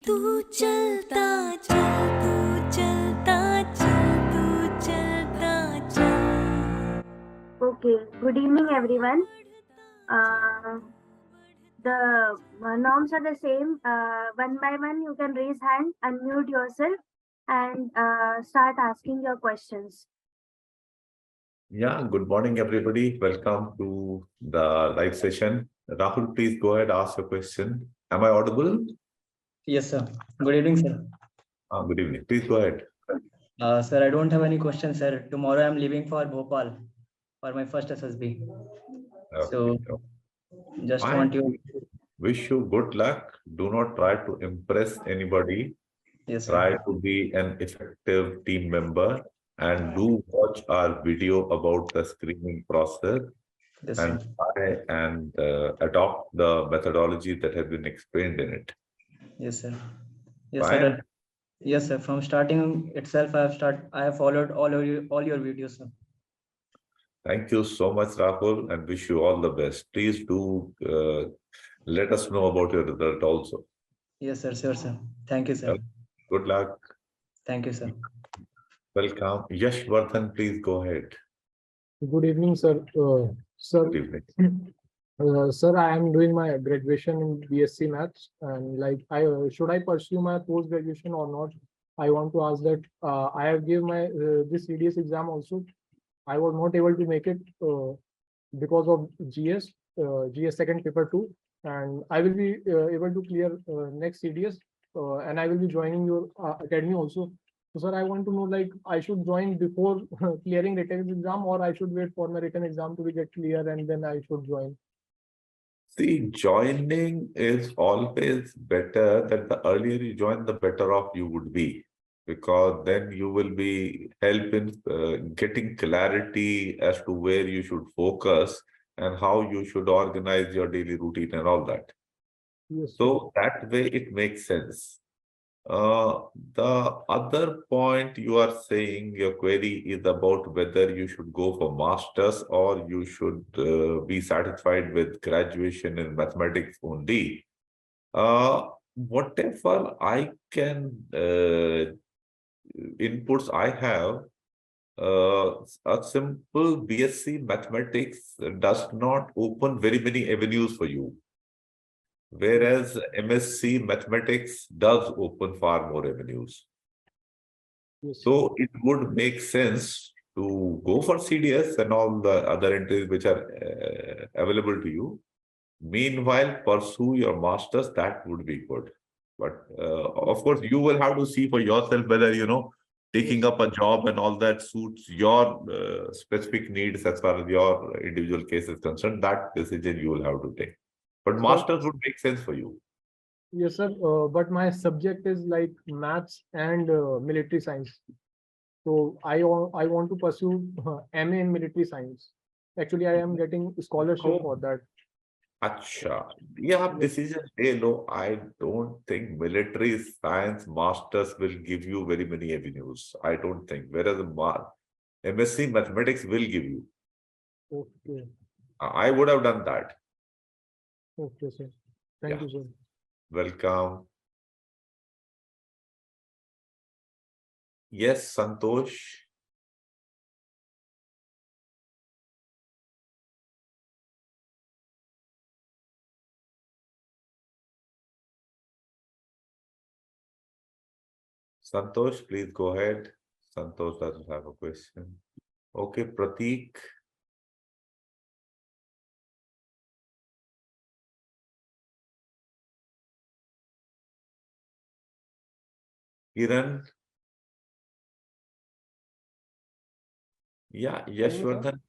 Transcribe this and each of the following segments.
तू चलता चल तू चलता चल तू चलता चल. Okay, good evening everyone. The norms are the same. One by one, you can raise hand, unmute yourself, and start asking your questions. Yeah, good morning, everybody. Welcome to the live session. Rahul, please go ahead, ask your question. Am I audible? Yes, sir. Good evening, sir. Good evening. Please go ahead. Sir, I don't have any questions, sir. Tomorrow I'm leaving for Bhopal for my first SSB. So, just I want you. wish you good luck. Do not try to impress anybody. Yes, sir. Try to be an effective team member and do watch our video about the screening process Yes, and sir. try and adopt the methodology that has been explained in it. Yes, sir. Yes, Fine. sir. Yes, sir. From starting itself, I have followed all your videos, sir. Thank you so much, Rahul, and wish you all the best. Please do let us know about your result also. Yes, sir. Sure, sir. Thank you, sir. Good luck. Thank you, sir. Welcome. Yash Vardhan, please go ahead. Good evening, sir. Good evening. Sir, I am doing my graduation in BSc Maths, and like, should I pursue my post graduation or not? I want to ask that. I have given my this CDS exam also. I was not able to make it because of GS second paper 2, and I will be able to clear next CDS, and I will be joining your academy also. So, sir, I want to know, like, I should join before clearing written exam, or I should wait for my written exam to be get clear and then I should join. See, joining is always better. That the earlier you join, the better off you would be, because then you will be help in getting clarity as to where you should focus and how you should organize your daily routine and all that. Yes. So that way it makes sense. The other point you are saying, your query is about whether you should go for masters or you should be satisfied with graduation in mathematics only. Whatever I can inputs I have, a simple BSc mathematics does not open very many avenues for you. Whereas MSc mathematics does open far more avenues. Yes. So it would make sense to go for CDS and all the other entries which are available to you. Meanwhile, pursue your masters, that would be good. But of course, you will have to see for yourself whether, taking up a job and all that suits your specific needs as far as your individual case is concerned. That decision you will have to take. But masters would make sense for you. Yes, sir. But my subject is like maths and military science. So I want to pursue MA in military science. Actually, I am getting scholarship for that. Acha. Yeah, decision. Hey, no, I don't think military science masters will give you very many avenues. I don't think. Whereas MSc mathematics will give you. Okay. I would have done that. Okay, sir. Thank you, sir. Welcome. Yes, Santosh. Santosh, please go ahead. Santosh doesn't have a question. Okay, Prateek. Kiran. Yeah, Yashwardhan.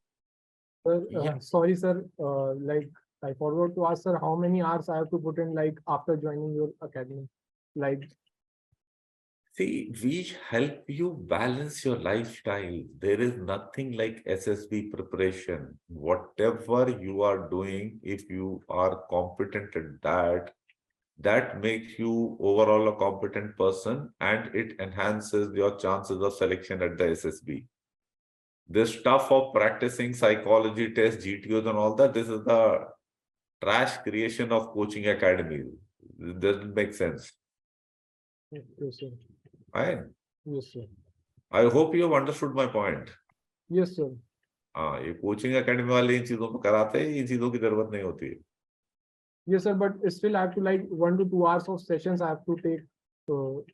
Sir, sorry, sir. Like, I forgot to ask, sir, how many hours I have to put in, like, after joining your academy? Like, See, we help you balance your lifestyle. There is nothing like SSB preparation. Whatever you are doing, if you are competent at that, that makes you overall a competent person and it enhances your chances of selection at the SSB. This stuff of practicing psychology tests, GTOs and all that, this is the trash creation of coaching academy. It doesn't make sense. Yes, sir. Fine. Yes, sir. I hope you have understood my point. Yes, sir. हाँ, ये coaching academy वाले इन चीजों को कराते हैं, इन चीजों की जरूरत नहीं होती है. Yes, sir. But still, I have to like 1 to 2 hours of sessions. I have to take. So,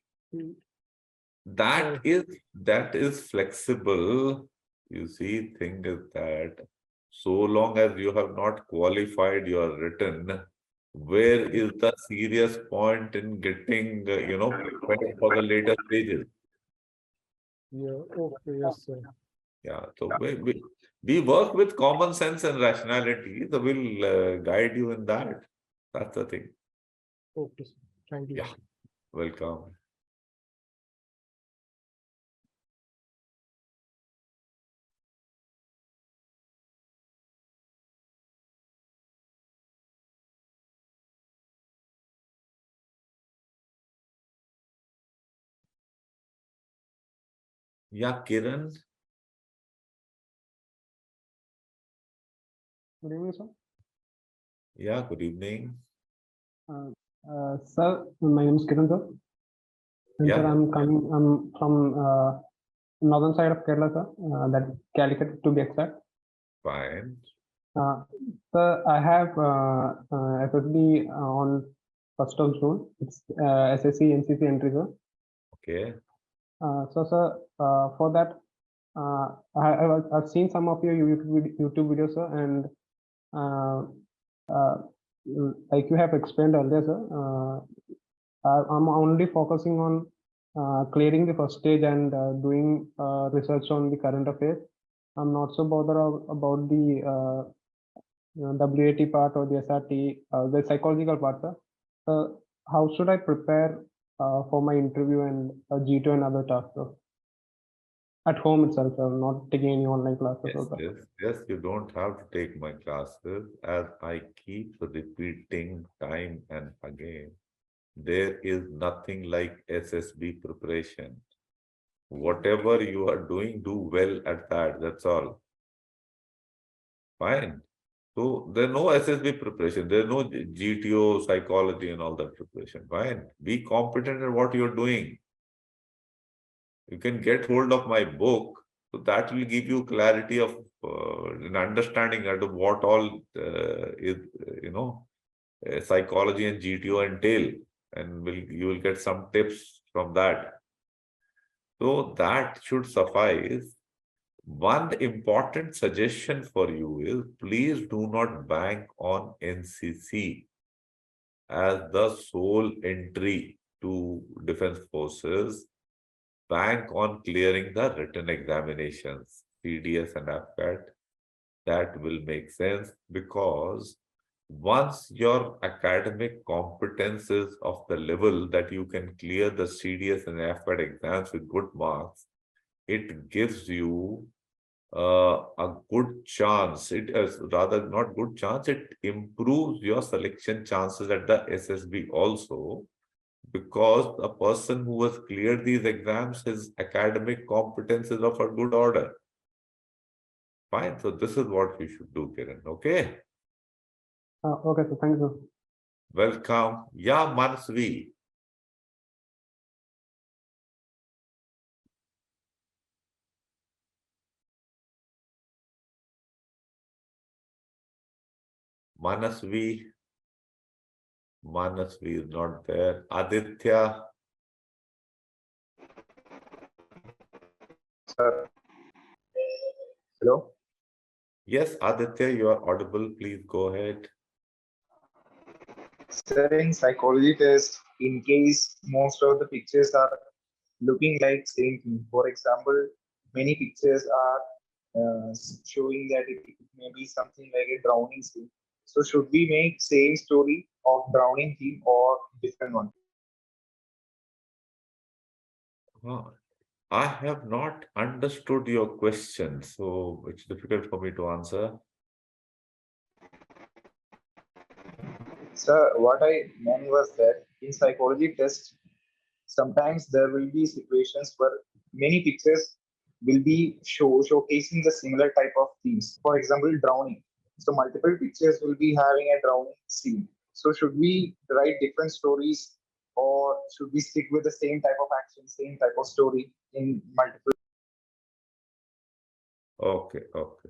That is flexible. You see, thing is that so long as you have not qualified your written, where is the serious point in getting, prepared for the later stages? yeah. Okay. Yes, sir. Yeah, so we work with common sense and rationality, so we'll guide you in that. That's the thing. Okay, sir. Thank you. Yeah, welcome. Yeah, Kiran. Good evening, sir. Yeah, good evening. Sir, my name is Kiran, sir. And Yeah. sir, I'm from northern side of Kerala, sir. That Calicut to be exact. Fine. Sir, I have SSB on 1st of June. It's SSC NCC entry, sir. Okay. So, sir, for that, I've seen some of your YouTube videos, sir, and like you have explained earlier, sir, I'm only focusing on clearing the first stage and doing research on the current affairs. I'm not so bothered about the WAT part or the SRT, the psychological part, sir. How should I prepare for my interview and G2 and other tasks, sir? At home itself, sir, not taking any online classes. Yes, you don't have to take my classes. As I keep repeating time and again, there is nothing like SSB preparation. Whatever you are doing, do well at that. That's all. Fine. So there's no SSB preparation. There's no GTO, psychology and all that preparation. Fine. Be competent at what you're doing. You can get hold of my book. So that will give you clarity of an understanding as to what all is, psychology and GTO entail. And you will get some tips from that. So that should suffice. One important suggestion for you is please do not bank on NCC as the sole entry to Defense Forces. Bank on clearing the written examinations, CDS and AFCAT. That will make sense because once your academic competence is of the level that you can clear the CDS and AFCAT exams with good marks, it gives you a good chance. It is rather not good chance, it improves your selection chances at the SSB also, because a person who has cleared these exams, his academic competence is of a good order. Fine, so this is what you should do, Kiran, okay? Okay, so thank you. Welcome. Yeah, Manasvi. Manasvi is not there. Aditya. Sir. Hello. Yes, Aditya, you are audible. Please go ahead. Sir, in psychology test, in case most of the pictures are looking like same thing. For example, many pictures are showing that it may be something like a drowning scene. So should we make same story of drowning theme or different one? I have not understood your question, so it's difficult for me to answer. Sir, what I meant was that in psychology test, sometimes there will be situations where many pictures will be showcasing the similar type of themes. For example, drowning. So multiple pictures will be having a drowning scene. So should we write different stories or should we stick with the same type of action, same type of story in multiple? Okay, okay.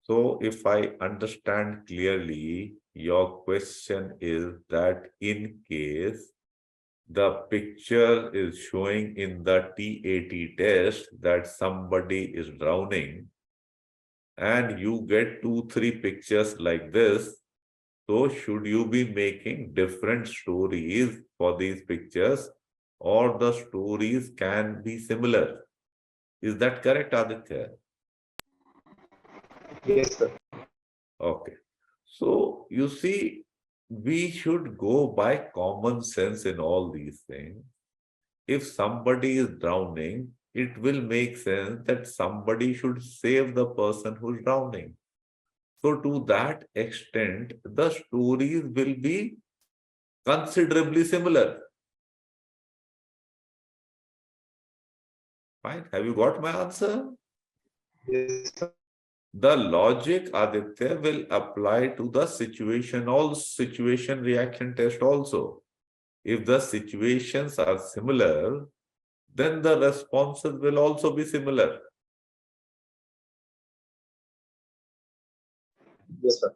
So if I understand clearly, your question is that in case the picture is showing in the TAT test that somebody is drowning, and you get 2-3 pictures like this, so should you be making different stories for these pictures, or the stories can be similar? Is that correct, Aditya? Yes, sir. Okay. So you see, we should go by common sense in all these things. If somebody is drowning, it will make sense that somebody should save the person who's drowning. So to that extent, the stories will be considerably similar. Fine. Have you got my answer? Yes, sir. The logic, Aditya, will apply to the situation reaction test also. If the situations are similar, then the responses will also be similar. Yes, sir.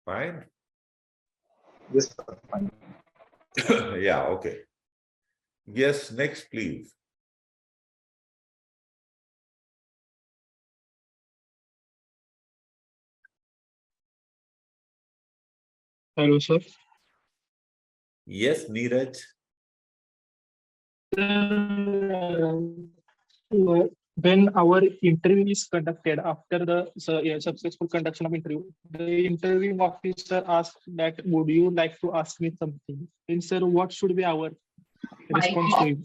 Fine? Yes, sir. Fine. Yeah, okay. Yes, next, please. Hello, sir. Yes, Neeraj. When our interview is conducted after the successful conduction of interview, the interviewing officer asks that, would you like to ask me something? Then, sir, what should be our response to him?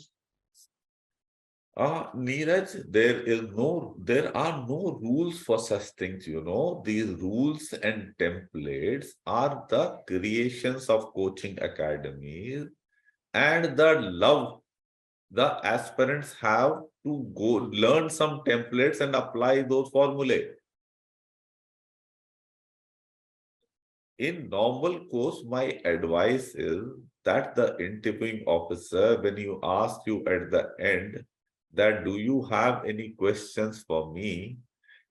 Neeraj, there are no rules for such things, you know. These rules and templates are the creations of coaching academies, and the love the aspirants have to go learn some templates and apply those formulae. In normal course, my advice is that the interviewing officer, when you ask you at the end that do you have any questions for me,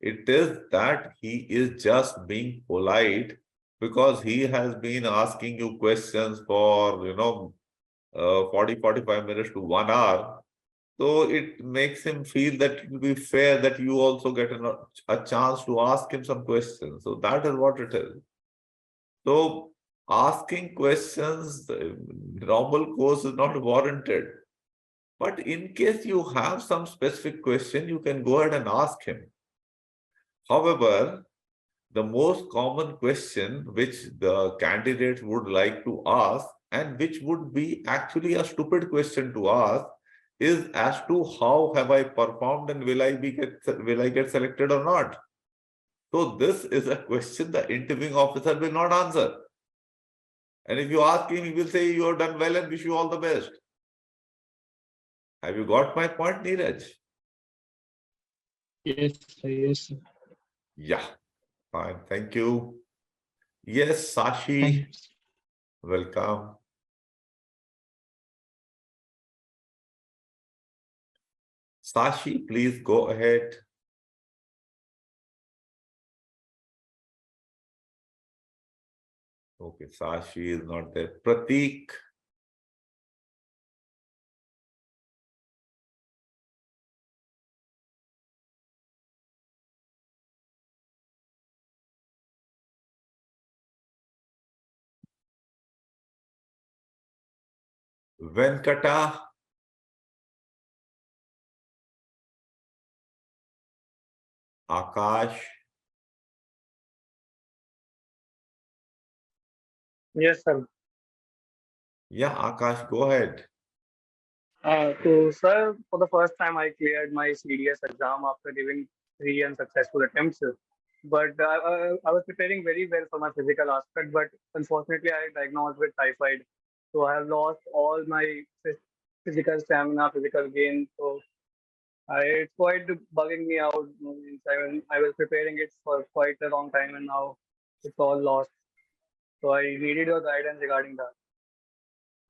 it is that he is just being polite because he has been asking you questions for 40-45 minutes to 1 hour. So it makes him feel that it will be fair that you also get a chance to ask him some questions. So that is what it is. So asking questions, the normal course is not warranted. But in case you have some specific question, you can go ahead and ask him. However, the most common question which the candidates would like to ask, and which would be actually a stupid question to ask, is as to how have I performed and will I get selected or not? So this is a question the interviewing officer will not answer. And if you ask him, he will say you have done well and wish you all the best. Have you got my point, Neeraj? Yes, sir. Yes, sir. Yeah, fine. Thank you. Yes, Thank Sashi, you. welcome. Sashi, please go ahead. Okay, Sashi is not there. Prateek. Venkata. Akash. Yes, sir. Yeah, Akash, go ahead. So, sir, for the first time, I cleared my CDS exam after giving 3 unsuccessful attempts. But I was preparing very well for my physical aspect, but unfortunately, I diagnosed with typhoid. So I have lost all my physical stamina, physical gain. So it's quite bugging me out. I was preparing it for quite a long time, and now it's all lost. So I needed your guidance regarding that.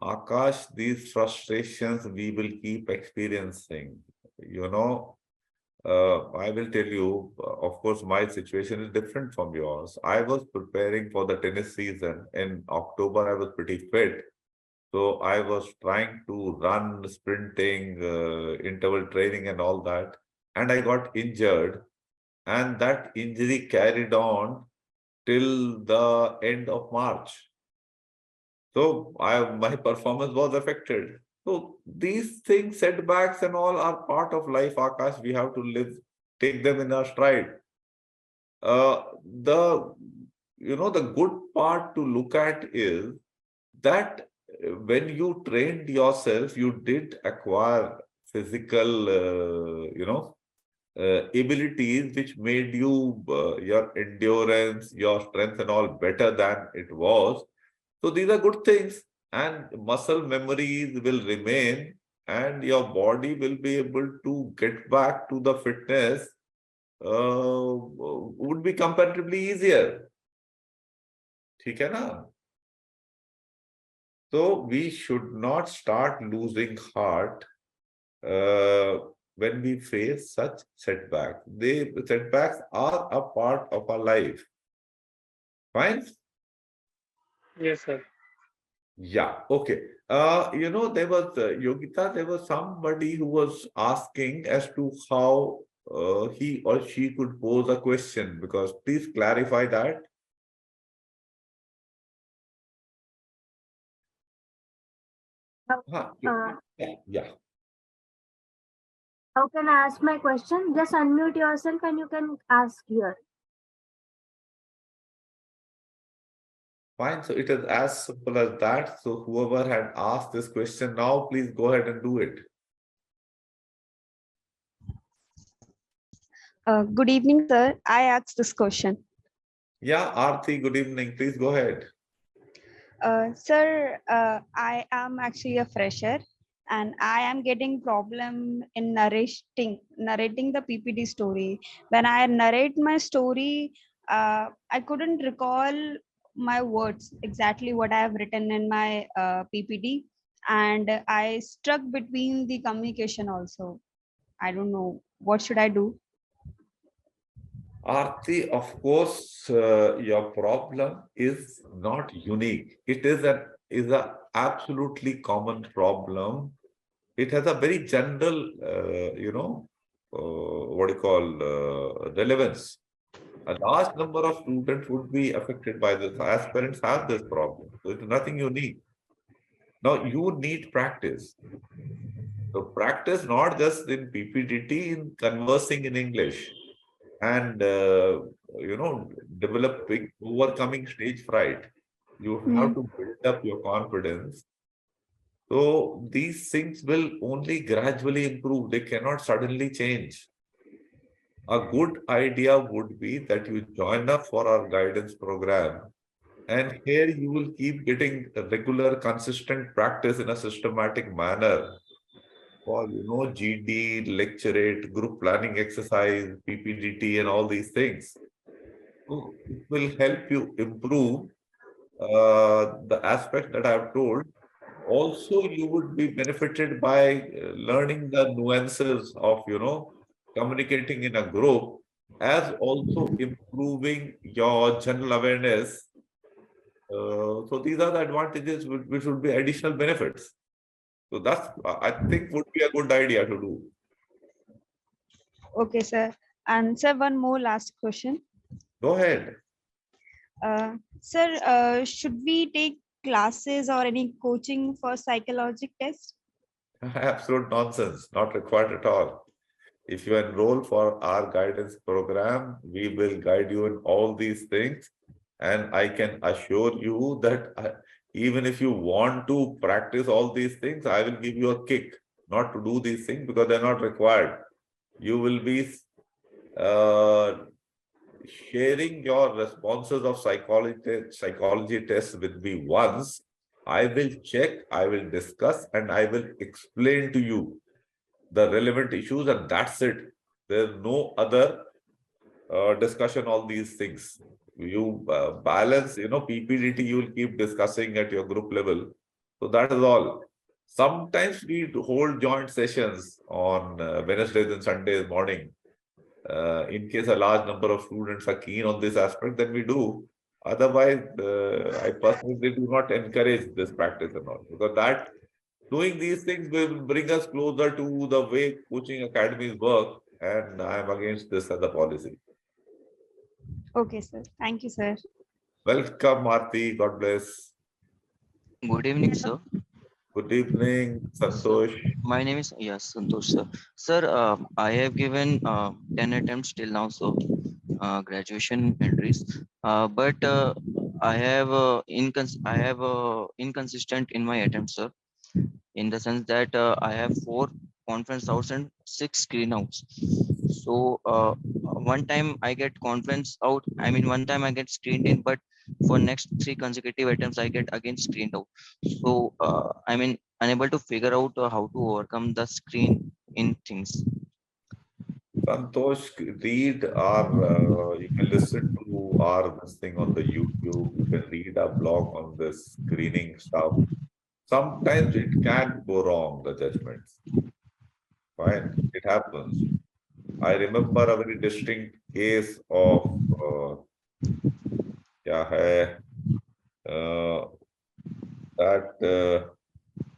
Akash, these frustrations we will keep experiencing. You know, I will tell you, of course, my situation is different from yours. I was preparing for the tennis season. In October, I was pretty fit. So I was trying to run, sprinting, interval training and all that. And I got injured. And that injury carried on till the end of March. So my performance was affected. So these things, setbacks and all are part of life, Akash. We have to live, take them in our stride. The the good part to look at is that when you trained yourself, you did acquire physical, abilities which made you your endurance, your strength, and all better than it was. So these are good things, and muscle memories will remain, and your body will be able to get back to the fitness. Would be comparatively easier. ठीक है ना? So we should not start losing heart when we face such setbacks. The setbacks are a part of our life. Fine? Yes, sir. Yeah, okay. There was Yogita, there was somebody who was asking as to how he or she could pose a question, because please clarify that. Yeah. How can I ask my question? Just unmute yourself and you can ask here. Fine. So it is as simple as that. So whoever had asked this question now, please go ahead and do it. Good evening, sir. I asked this question. Yeah, Aarti, good evening. Please go ahead. Sir, I am actually a fresher and I am getting problem in narrating the PPT story. When I narrate my story, I couldn't recall my words, exactly what I have written in my PPT, and I struck between the communication also. I don't know, what should I do? Aarti, of course, your problem is not unique. It is a absolutely common problem. It has a very general, relevance. A large number of students would be affected by this. As parents have this problem. So it's nothing unique. Now you need practice. So practice not just in PPTT, in conversing in English, and developing, overcoming stage fright. You have to build up your confidence. So these things will only gradually improve. They cannot suddenly change. A good idea would be that you join up for our guidance program. And here you will keep getting a regular, consistent practice in a systematic manner for, GD, lecturate, group planning exercise, PPDT, and all these things. So it will help you improve the aspect that I have told. Also, you would be benefited by learning the nuances of, communicating in a group, as also improving your general awareness. So these are the advantages which would be additional benefits. So that's, I think, would be a good idea to do. Okay, sir. And sir, one more last question. Go ahead. Sir, should we take classes or any coaching for psychological test? Absolute nonsense, not required at all. If you enroll for our guidance program, we will guide you in all these things. And I can assure you that even if you want to practice all these things, I will give you a kick not to do these things because they're not required. You will be sharing your responses of psychology tests with me once. I will check, I will discuss, and I will explain to you the relevant issues, and that's it. There's no other discussion on these things. You balance, PPDT, you will keep discussing at your group level. So that is all. Sometimes we hold joint sessions on Wednesdays and Sundays morning. In case a large number of students are keen on this aspect, then we do. Otherwise, I personally do not encourage this practice and all, because that doing these things will bring us closer to the way coaching academies work, and I am against this as a policy. Okay, sir. Thank you, sir. Welcome, Aarti. God bless. Good evening, sir. Good evening, Santosh. My name is Santosh, sir. Sir, I have given 10 attempts till now, so graduation entries. But I have inconsistent in my attempts, sir. In the sense that I have 4 conference outs and 6 screen outs. So one time I get conference out. I mean, one time I get screened in, but for next 3 consecutive attempts I get again screened out. So I mean, unable to figure out how to overcome the screen in things. Santosh, read our, you can listen to our this thing on the YouTube. You can read our blog on this screening stuff. Sometimes it can go wrong, the judgments. Fine, it happens. I remember a very distinct case of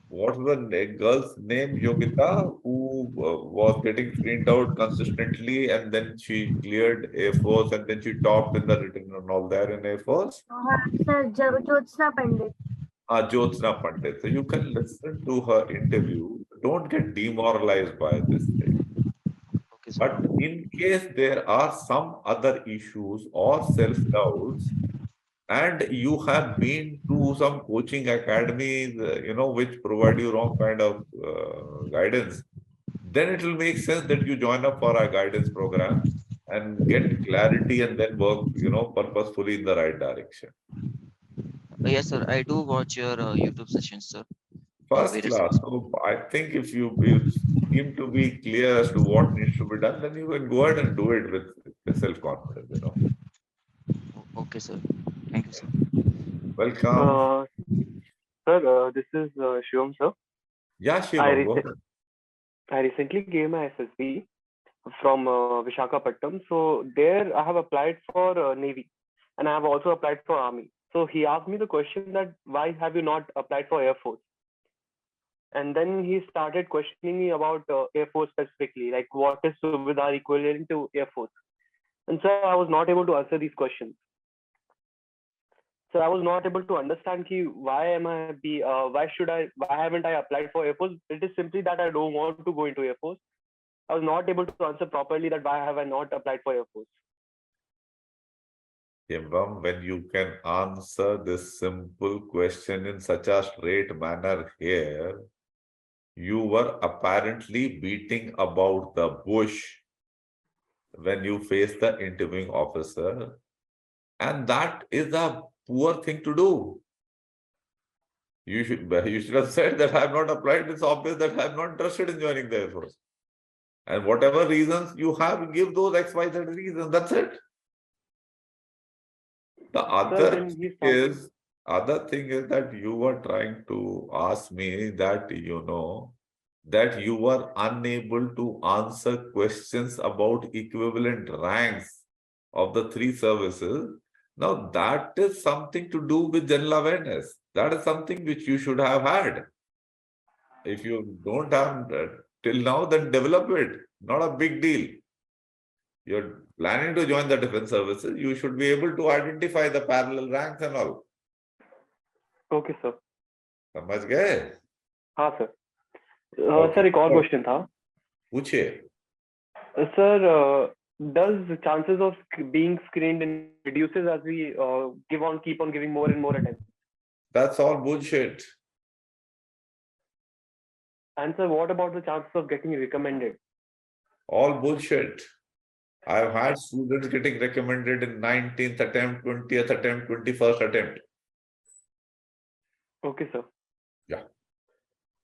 what was the girl's name, Yogita, who was getting screened out consistently, and then she cleared Air Force, and then she topped in the written and all that in Air Force. Sir, Jyotsna Pandit. Jyotsna Pandit. So you can listen to her interview. Don't get demoralized by this thing. Okay, sir. But in case there are some other issues or self-doubts, and you have been to some coaching academies, which provide you wrong kind of guidance, then it will make sense that you join up for our guidance program and get clarity and then work, purposefully in the right direction. Yes, sir. I do watch your YouTube sessions, sir. First class. So I think if you seem to be clear as to what needs to be done, then you can go ahead and do it with self-confidence, Okay, sir. Thank you, sir. Welcome. Sir, this is Shivam, sir. Yeah, Shivam, go ahead. I recently gave my SSB from Visakhapatnam. So there I have applied for Navy, and I have also applied for Army. So he asked me the question that why have you not applied for Air Force? And then he started questioning me about Air Force specifically, like what is Suvidhar equivalent to Air Force? And so I was not able to answer these questions. So I was not able to understand why haven't I applied for Air Force? It is simply that I don't want to go into Air Force. I was not able to answer properly that why have I not applied for Air Force. Shivam, when you can answer this simple question in such a straight manner here, you were apparently beating about the bush when you face the interviewing officer. And that is a poor thing to do. You should have said that I have not applied. It's obvious that I am not interested in joining the Air Force. And whatever reasons you have, give those XYZ reasons. That's it. The other thing is that you were trying to ask me that, that you were unable to answer questions about equivalent ranks of the 3 services. Now, that is something to do with general awareness. That is something which you should have had. If you don't have till now, then develop it. Not a big deal. You're planning to join the defense services, you should be able to identify the parallel ranks and all. Okay, sir. समझ गए? हाँ, sir. Sir, एक और question था. पूछिए. Sir, does the chances of being screened reduces as we keep on giving more and more attempts? That's all bullshit. And sir, what about the chances of getting recommended? All bullshit. I've had students getting recommended in 19th attempt, 20th attempt, 21st attempt. Okay, sir. Yeah.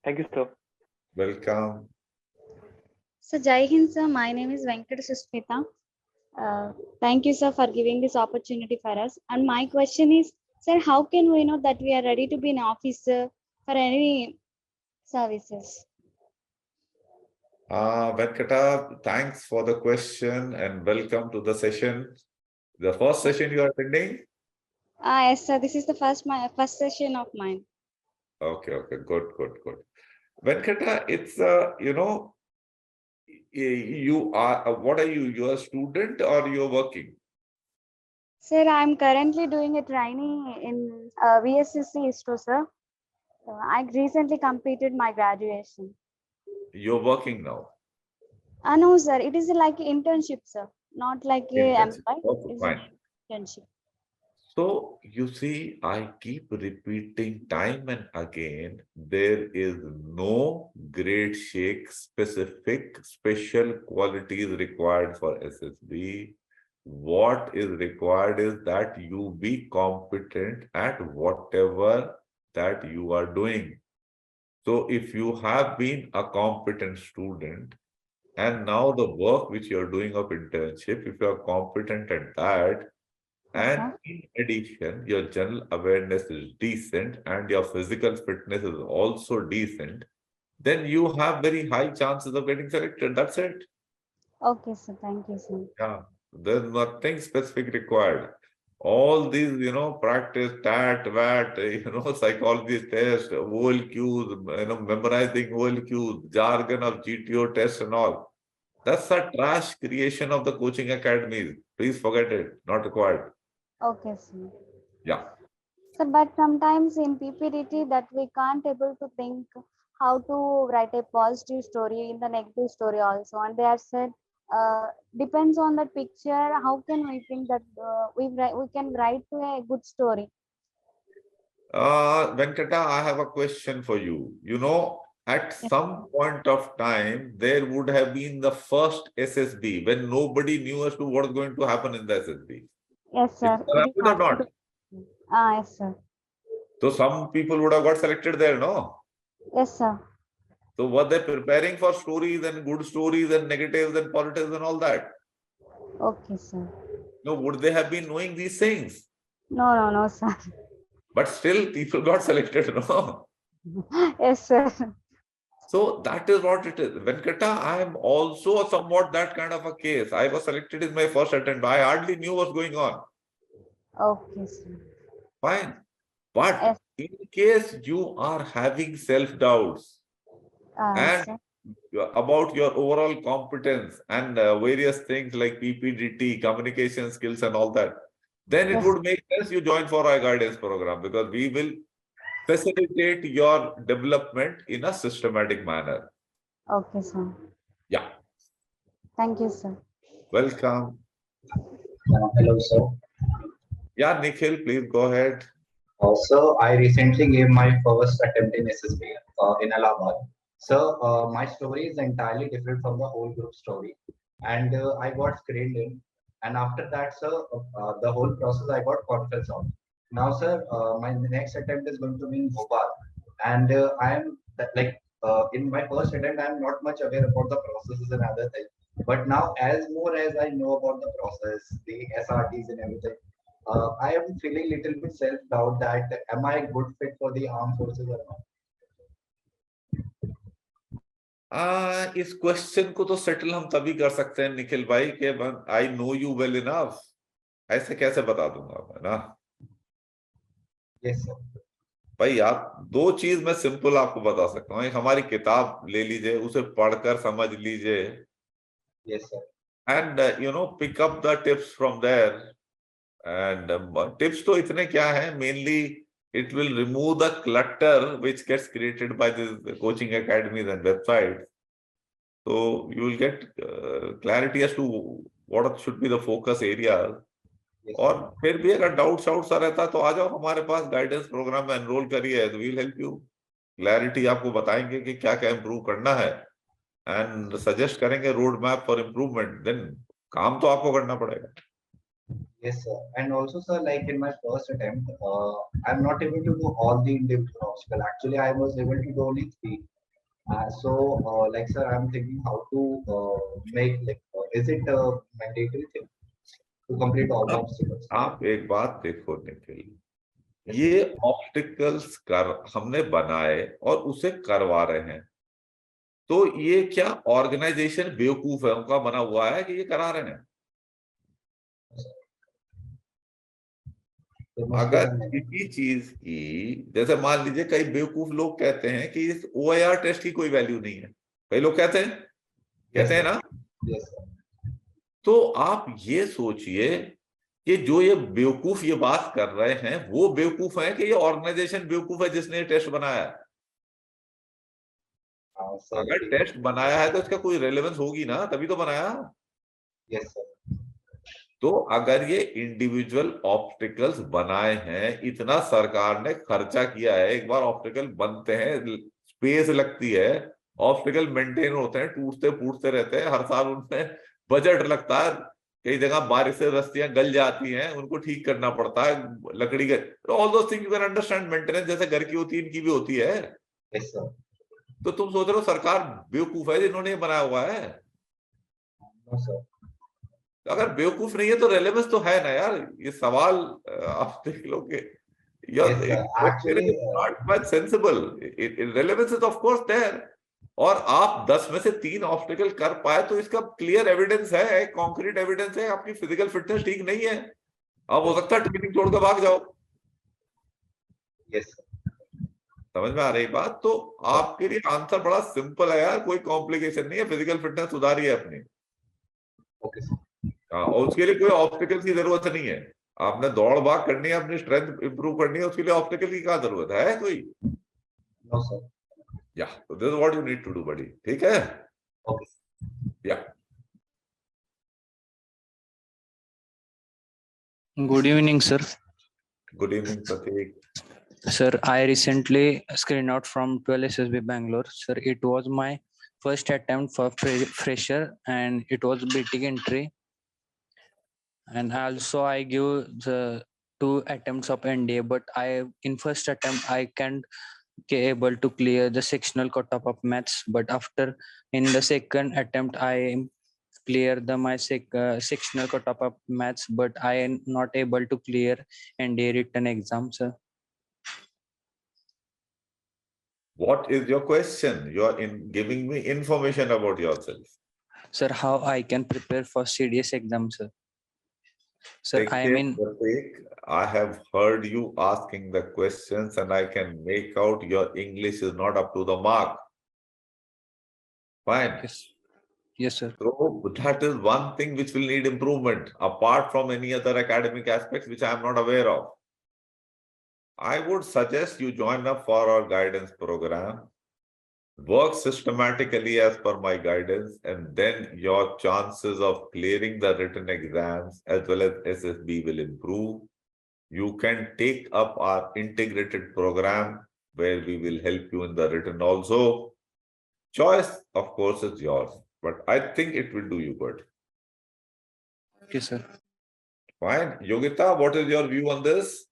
Thank you, sir. Welcome. So, Jai Hind, sir. My name is Venkat Suspita. Thank you, sir, for giving this opportunity for us. And my question is, sir, how can we know that we are ready to be an officer for any services. Venkata, thanks for the question and welcome to the session. The first session you are attending? Yes, sir. This is the my first session of mine. Okay, good. Venkata, it's you are what are you? You are a student or you're working? Sir, I'm currently doing a training in VSSC ISRO, sir. I recently completed my graduation. You're working now. No, sir. It is like an internship, sir. Not like a Internship. employee. Okay, It's fine. an internship. So you see, I keep repeating time and again, there is no great shake specific special qualities required for SSB. What is required is that you be competent at whatever that you are doing. So if you have been a competent student and now the work which you're doing of internship, if you are competent at that, and in addition, your general awareness is decent and your physical fitness is also decent, then you have very high chances of getting selected. That's it. Okay, sir. Thank you, sir. Yeah, there's nothing specific required. All these, practice, VAT, psychology test, OLQs, memorizing OLQs, jargon of GTO tests and all. That's a trash creation of the coaching academies. Please forget it. Not required. Okay, sir. Yeah. So, but sometimes in PPDT that we can't able to think how to write a positive story in the negative story also. And they have said, depends on the picture, how can we think that we can write to a good story? Venkata, I have a question for you. At some point of time, there would have been the first SSB when nobody knew as to what is going to happen in the SSB. Yes, sir. It or not? Yes, sir. So some people would have got selected there, no? Yes, sir. So were they preparing for stories and good stories and negatives and positives and all that? Okay, sir. No, would they have been knowing these things? No, sir. But still, people got selected, no? Yes, sir. So that is what it is. Venkata, I am also somewhat that kind of a case. I was selected in my first attempt. I hardly knew what's going on. Okay, sir. Fine. But in case you are having self-doubts and about your overall competence and various things like PPDT, communication skills and all that, then it would make sense you join for our guidance program because we will facilitate your development in a systematic manner. Okay, sir. Yeah. Thank you, sir. Welcome. Hello, sir. Yeah, Nikhil, please go ahead. Also, I recently gave my first attempt in SSB in Allahabad. So, my story is entirely different from the whole group story. And I got screened in. And after that, sir, the whole process, I got conference out. Now, sir, my next attempt is going to be in Bhopal. And I am in my first attempt, I am not much aware about the processes and other things. But now, as more as I know about the process, the SRTs and everything, I am feeling little bit self-doubt that am I a good fit for the armed forces or not? इस question को तो settle हम तभी कर सकते हैं निखिल भाई कि I know you well enough ऐसे कैसे बता दूंगा मैं ना yes, sir. भाई आप दो चीज मैं सिंपल आपको बता सकता हूँ एक हमारी किताब ले लीजिए उसे पढ़कर समझ लीजिए yes, sir. And pick up the tips from there and tips तो इतने क्या है mainly it will remove the clutter which gets created by the coaching academies and websites. So you will get clarity as to what should be the focus areas. और फिर भी अगर doubts सा रहता तो आ जाओ हमारे पास गाइडेंस प्रोग्राम में एनरोल करिए तो we'll help you. क्लैरिटी आपको बताएंगे कि क्या क्या इम्प्रूव करना है एंड सजेस्ट करेंगे road map for improvement then काम तो आपको करना पड़ेगा. Yes, sir. And also, sir, like in my first attempt, I'm not able to do all the individual obstacles. Actually, I was able to do only 3. Like, sir, I'm thinking how to make, is it a mandatory thing to complete all the obstacles? आप एक बात देखो निखिल, ये obstacles हमने बनाए और उसे करवा रहे हैं, तो ये क्या ऑर्गेनाइजेशन बेवकूफ है, उनका बना हुआ है कि ये करा रहे हैं? अगर किसी चीज की, जैसे मान लीजिए कई बेवकूफ लोग कहते हैं कि इस OIR टेस्ट की कोई वैल्यू नहीं है, कई लोग कहते हैं ना। तो आप ये सोचिए कि जो ये बेवकूफ ये बात कर रहे हैं वो बेवकूफ है कि ये ऑर्गेनाइजेशन बेवकूफ है जिसने ये टेस्ट बनाया है? अगर टेस्ट बनाया है तो इसका कोई रेलेवेंस होगी ना, तभी तो बनाया। Yes sir. तो अगर ये इंडिविजुअल ऑप्टिकल्स बनाए हैं, इतना सरकार ने खर्चा किया है, एक बार ऑप्टिकल बनते हैं स्पेस लगती है, ऑप्टिकल मेंटेन होते हैं, टूटते फूटते रहते हैं, हर साल उनमें बजट लगता है, कई जगह बारिश से रस्सियां गल जाती हैं, उनको ठीक करना पड़ता है, लकड़ी के, all those things you can understand, maintenance जैसे घर की होती है इनकी भी होती है। Yes sir. तो तुम सोच रहे हो सरकार बेवकूफ है जिन्होंने ये बनाया हुआ है? No sir. अगर बेवकूफ नहीं है तो रेलेवेंस तो है ना यार, ये सवाल आप देख लो कि Yes, sir. Actually, not much sensible, relevance is of course there. और आप 10 में से 3 ऑब्स्टिकल कर पाए तो इसका क्लियर एविडेंस है, कॉन्क्रीट एविडेंस है, आपकी फिजिकल फिटनेस ठीक नहीं है, अब हो सकता है ट्रेनिंग छोड़कर भाग जाओ। yes, समझ में आ रही बात? तो आपके लिए आंसर बड़ा सिंपल है यार, कोई कॉम्प्लिकेशन नहीं है, फिजिकल फिटनेस सुधारी है अपनी। okay, sir. और उसके लिए कोई ऑब्स्टिकल की जरूरत नहीं है, आपने दौड़ भाग करनी है, अपनी स्ट्रेंथ इंप्रूव करनी है, उसके लिए ऑब्स्टिकल की क्या जरूरत है कोई? No, sir. या तो this is what you need to do buddy, ठीक है? Okay. Yeah Good evening, sir. Good evening Prateek. Sir, I recently screened out from 12 SSB Bangalore. Sir, it was my first attempt for fresher and it was beating entry. And also I give the 2 attempts of NDA, but in first attempt I can't able to clear the sectional cutoff of maths. But after in the second attempt I clear my sectional cutoff of maths, but I am not able to clear NDA written exam, sir. What is your question? You are giving me information about yourself. Sir, how I can prepare for CDS exam, sir? Sir, I mean, I have heard you asking the questions and I can make out your English is not up to the mark. Fine. yes, yes, sir. So that is one thing which will need improvement, apart from any other academic aspects which I am not aware of. I would suggest you join up for our guidance program, work systematically as per my guidance, and then your chances of clearing the written exams as well as SSB will improve. You can take up our integrated program where we will help you in the written also. Choice, of course, is yours, but I think it will do you good. Okay, sir. Fine. Yogita, what is your view on this?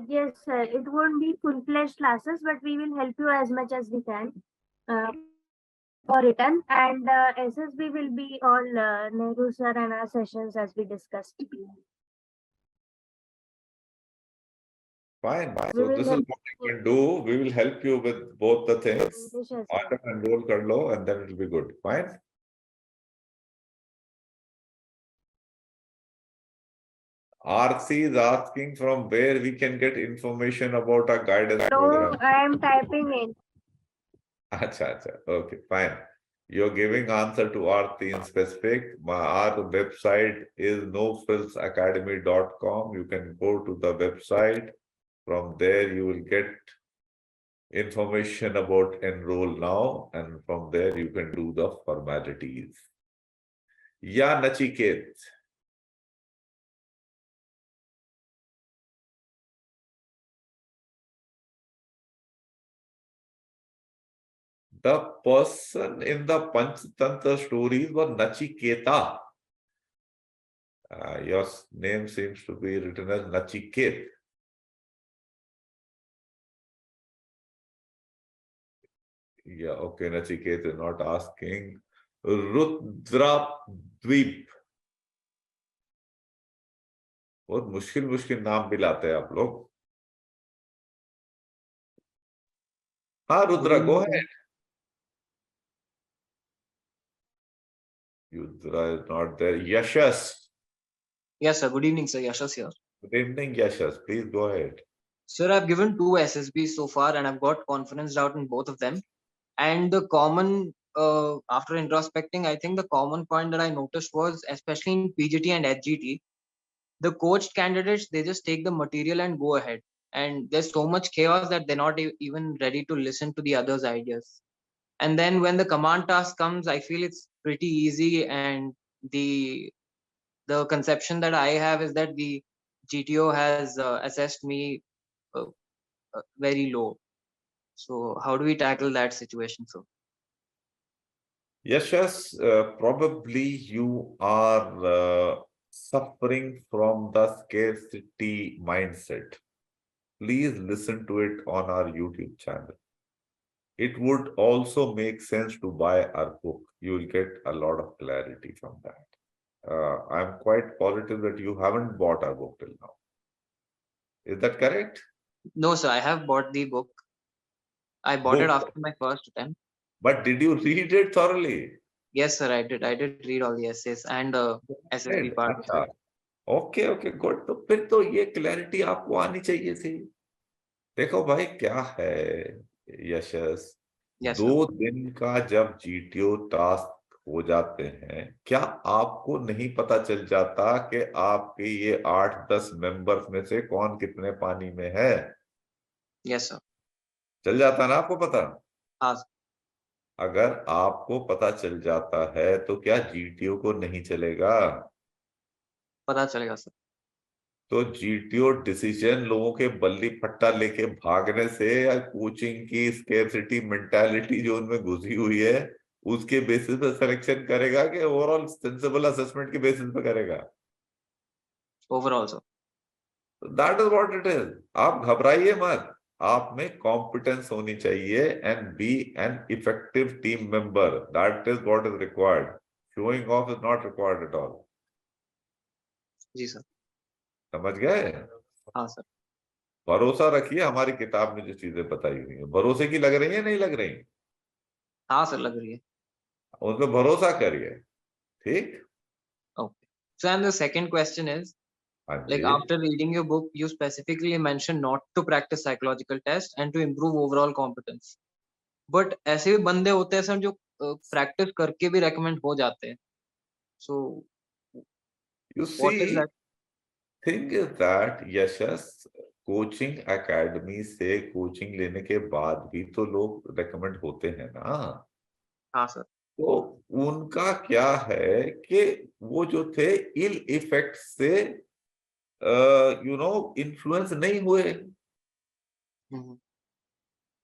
Yes, sir. It won't be full-fledged classes, but we will help you as much as we can for written. And SSB will be all Nehru sir and our sessions as we discussed. Fine. So this is what you can do. We will help you with both the things. Aata enroll kar lo and then it will be good. Fine. RC is asking from where we can get information about our guidance program. I am typing in. Acha. Okay, fine. You're giving answer to Aarti in specific. Our website is nofrillsacademy.com. You can go to the website. From there, you will get information about enroll now, and from there you can do the formalities. Yeah, Nachiket. The person in the Panchatantra stories was Nachiketa. Your name seems to be written as Nachiket. Yeah, okay, Nachiket is not asking. Rudra Dweep. बहुत मुश्किल मुश्किल नाम भी लाते हैं आप लोग। हाँ रुद्रा, गो ahead. Rudra is not there. Yashas. Yes, sir. Good evening, sir. Yashas here. Good evening, Yashas. Please go ahead. Sir, I've given 2 SSBs so far and I've got confidence out in both of them. And the common, after introspecting, I think the common point that I noticed was, especially in PGT and HGT, the coached candidates, they just take the material and go ahead. And there's so much chaos that they're not even ready to listen to the others' ideas. And then when the command task comes, I feel it's pretty easy. And the conception that I have is that the GTO has assessed me uh, very low. So how do we tackle that situation, sir? Yashas, probably you are suffering from the scarcity mindset. Please listen to it on our YouTube channel. It would also make sense to buy our book. You will get a lot of clarity from that. I'm quite positive that you haven't bought our book till now. Is that correct? No, sir, I have bought the book. I bought it after my first attempt. But did you read it thoroughly? Yes, sir, I did. I did read all the essays and SSB part. अच्छा, okay okay good. तो फिर तो ये clarity आपको आनी चाहिए थी। देखो भाई क्या है यशस, Yes, 2 दिन का जब जीटीओ टास्क हो जाते हैं, क्या आपको नहीं पता चल जाता कि आपके ये 8-10 मेंबर्स में से कौन कितने पानी में है? Yes, sir. चल जाता ना आपको पता? हाँ। अगर आपको पता चल जाता है तो क्या जीटीओ को नहीं चलेगा? पता चलेगा सर। तो जीटीओ डिसीजन लोगों के बल्ली फट्टा लेके भागने से या कोचिंग की स्केर्सिटी मेंटालिटी जो उनमें घुसी हुई है उसके बेसिस पे सिलेक्शन करेगा कि ओवरऑल सेंसिबल असेसमेंट के बेसिस पे करेगा? Overall sir. That is what it is. आप घबराइए मत, आप में कॉम्पिटेंस होनी चाहिए and be an effective team member, that is what is required. Showing off is not required at all. जी सर। समझ गए? हाँ सर। भरोसा रखिए हमारी किताब में जो चीजें बताई हुई है, भरोसे की लग रही है नहीं लग रही? हाँ सर, लग रही है। उस पर भरोसा करिए, ठीक? Okay. So, and the second question is, like after reading your book, you specifically mentioned not to practice psychological tests and to improve overall competence. But ऐसे भी बंदे होते हैं सर जो practice करके भी recommend हो जाते हैं. So, you what is see, that? thing is that Yashas coaching academy से कोचिंग लेने के बाद भी तो लोग रेकमेंड होते हैं ना। हाँ सर। तो उनका क्या है कि वो जो थे इल इफेक्ट से इन्फ्लुएंस नहीं हुए।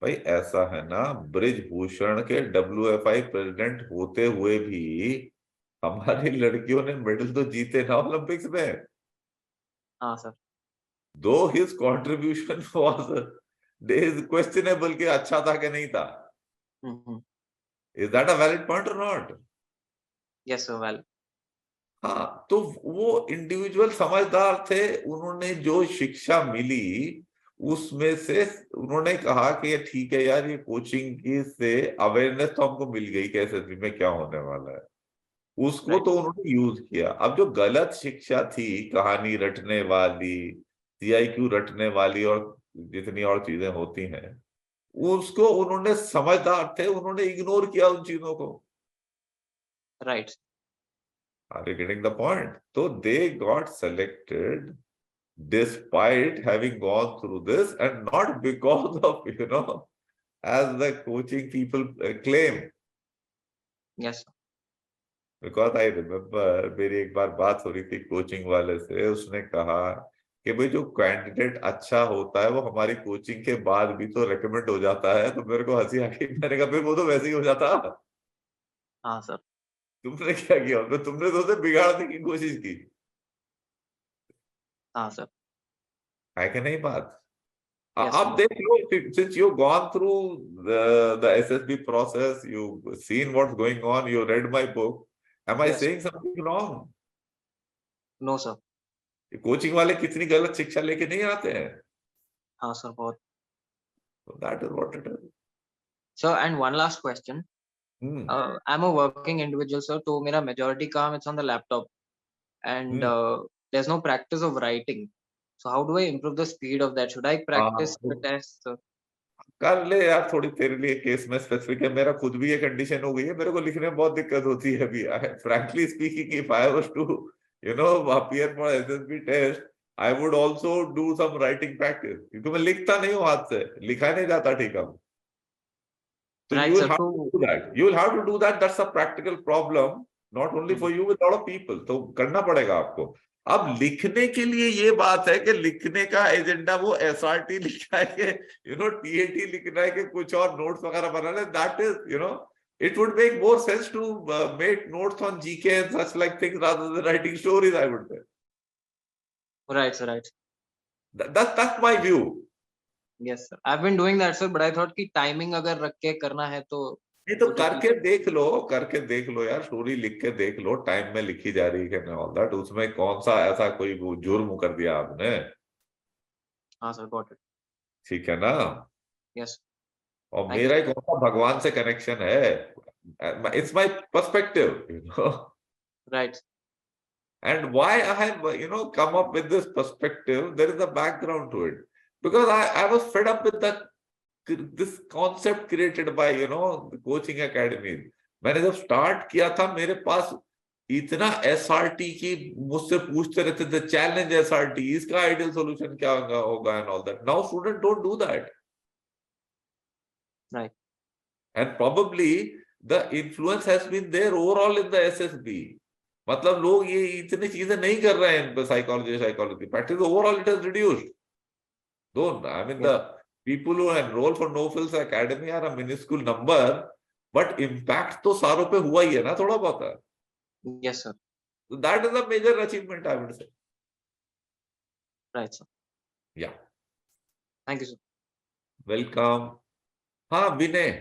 भाई ऐसा है ना, ब्रिजभूषण के WFI प्रेसिडेंट होते हुए भी हमारी लड़कियों ने मेडल तो जीते ना ओलंपिक्स में। हाँ सर। दो his contribution was is questionable कि अच्छा था कि नहीं था। Is that a valid point और नॉट? Yes sir, valid. हाँ, तो वो इंडिविजुअल समझदार थे, उन्होंने जो शिक्षा मिली उसमें से उन्होंने कहा कि ये ठीक है यार, ये कोचिंग की से अवेयरनेस तो हमको मिल गई कि एसएसबी में क्या होने वाला है, उसको तो उन्होंने यूज किया। अब जो गलत शिक्षा थी, कहानी रटने वाली, CIQ रटने वाली और जितनी और चीजें होती हैं, उसको उन्होंने, समझदार थे, उन्होंने इग्नोर किया उन चीजों को। Right. Are you getting the point? So they got selected despite having gone through this and not because of, as the coaching people claim. Yes. Because I remember मेरी एक बार बात हो रही थी कोचिंग वाले से, उसने कहा कि भाई जो कैंडिडेट अच्छा होता है वो हमारी कोचिंग के बाद भी तो रेकमेंड हो जाता है। तो मेरे को हंसी आ गई, मैंने कहा फिर वो तो वैसे ही हो जाता। हाँ सर। तुमने क्या किया उसमें? तुमने तो उसे बिगाड़ने की कोशिश की। हाँ सर। है कि नहीं बात? Yes, आप देख लो, since you've gone through the SSB process, you've seen what's going on, you read my book. Am I Yes. saying something wrong? No, sir. Coaching वाले कितनी गलत शिक्षा लेके नहीं आते हैं. हाँ सर, बहुत. So that is what it is. Sir, and one last question. I'm a working individual, sir. तो मेरा majority काम it's on the laptop, and there's no practice of writing. So how do I improve the speed of that? Should I practice the test, sir? कर ले यार, थोड़ी तेरे लिए case में स्पेसिफिक है. मेरा खुद भी ये कंडीशन हो गई है, मेरे को लिखने में बहुत दिक्कत होती है अभी. Frankly speaking, if I was to appear for SSB test, I would also do some writing practice, क्योंकि मैं लिखता नहीं हूँ हाथ से, लिखा नहीं जाता ठीक है. So Right, you will sir. have to do that. You will have to do that. That's a practical problem, not only for you, with a lot of people. तो करना पड़ेगा आपको. अब लिखने के लिए ये बात है कि लिखने का एजेंडा वो एसआरटी लिखना है कि टीएटी लिखना है कि कुछ और नोट्स वगैरह बनाना है. That is it would make more sense to make notes on GK and such like things rather than writing stories, I would say. Right, sir. Right. That's my view. Yes, sir. I've been doing that, sir. But I thought कि timing अगर रख के करना है तो नहीं तो करके देख लो यार, स्टोरी लिख के देख लो, टाइम में लिखी जा रही है ऑल दैट. उसमें कौन सा ऐसा कोई जुर्म कर दिया आपने? हाँ सर, गॉट इट. ठीक है ना? यस. और मेरा ही कौन सा भगवान से कनेक्शन है? It's my perspective, right. And why I have come up with this perspective, there is a background to it, because I was fed up with this concept created by the coaching academy. मैंने जब start किया था, मेरे पास इतना SRT की मुझसे पूछते रहते थे, चैलेंज एसआरटी, इसका आइडियल सॉल्यूशन क्या होगा and all that. Now student don't do that. Right. And probably the influence has been there overall in the SSB. मतलब लोग ये इतनी चीजें नहीं कर रहे हैं psychology practice. Overall it has reduced. Don't, I mean, the people who enroll for No Frills Academy are a minuscule number, but impact तो सारों पे हुआ ही है ना थोड़ा बहुत. Yes, sir. So that is a major achievement, I would say. Right, sir. Yeah. Thank you, sir. Welcome. हाँ, विनय.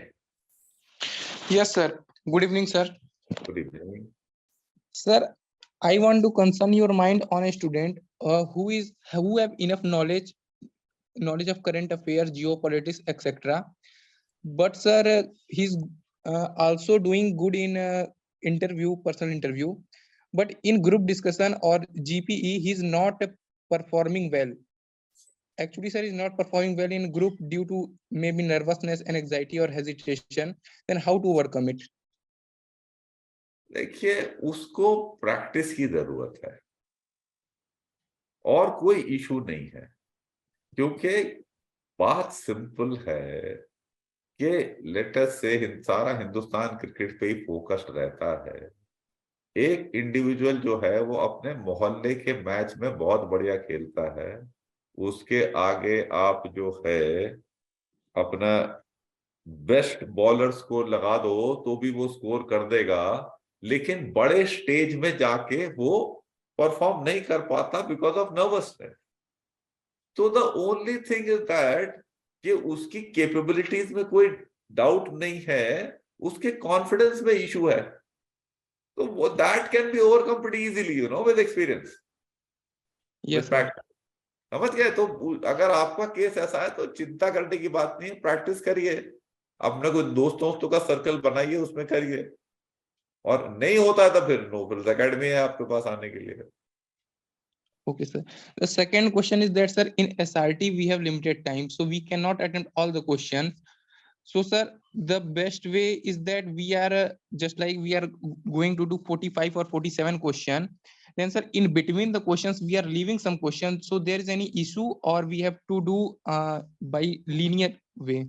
Yes, sir. Good evening, sir. Good evening. Sir, I want to concern your mind on a student who have enough knowledge of current affairs, geopolitics, etc. But sir, he's also doing good in personal interview, but in group discussion or GPE, he's not performing well. Actually, sir, is not performing well in group due to maybe nervousness and anxiety or hesitation. Then how to overcome it? देखिए, उसको practice की जरूरत है और कोई issue नहीं है, क्योंकि बात सिंपल है कि लेटेस्ट से सारा हिंदुस्तान क्रिकेट पे ही फोकस्ड रहता है. एक इंडिविजुअल जो है वो अपने मोहल्ले के मैच में बहुत बढ़िया खेलता है, उसके आगे आप जो है अपना बेस्ट बॉलर्स को लगा दो तो भी वो स्कोर कर देगा, लेकिन बड़े स्टेज में जाके वो परफॉर्म नहीं कर पाता बिकॉज ऑफ नर्वसनेस. तो the only thing is that कि उसकी कैपेबिलिटीज में कोई डाउट नहीं है, उसके कॉन्फिडेंस में इशू है. तो वो that can be overcome pretty easily with experience. समझ गए? तो अगर आपका केस ऐसा है तो चिंता करने की बात नहीं है, प्रैक्टिस करिए, अपने कोई दोस्तों का सर्कल बनाइए, उसमें करिए, और नहीं होता है तो फिर नो फ्रिल्स एकेडमी है आपके पास आने के लिए. Okay, sir. The second question is that, sir, in SRT we have limited time, so we cannot attempt all the questions. So, sir, the best way is that we are just like we are going to do 45 or 47 question. Then, sir, in between the questions we are leaving some questions. So, there is any issue, or we have to do by linear way?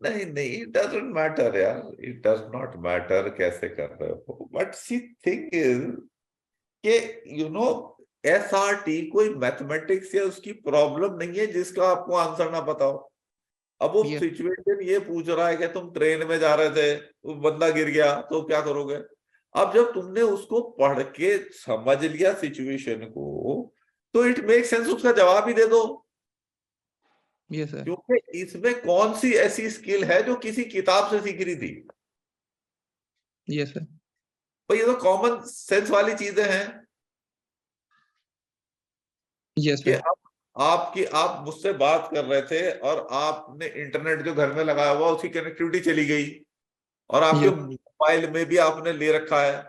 नहीं, it doesn't matter यार. It does not matter कैसे कर रहे हो. But see, thing is कि SRT कोई mathematics या उसकी प्रॉब्लम नहीं है जिसका आपको आंसर ना पता हो. अब वो सिचुएशन ये पूछ रहा है कि तुम ट्रेन में जा रहे थे, वो बंदा गिर गया, तो क्या करोगे? अब जब तुमने उसको पढ़ के समझ लिया सिचुएशन को, तो इट मेक सेंस उसका जवाब ही दे दो. Yes, sir. क्योंकि इसमें कौन सी ऐसी स्किल है जो किसी किताब से सीख रही थी? Yes, sir. तो ये तो कॉमन सेंस वाली चीजें हैं. Yes, कि sir. आप मुझसे बात कर रहे थे और आपने इंटरनेट जो घर में लगाया हुआ उसकी कनेक्टिविटी चली गई और आपके Yes. मोबाइल में भी आपने ले रखा है,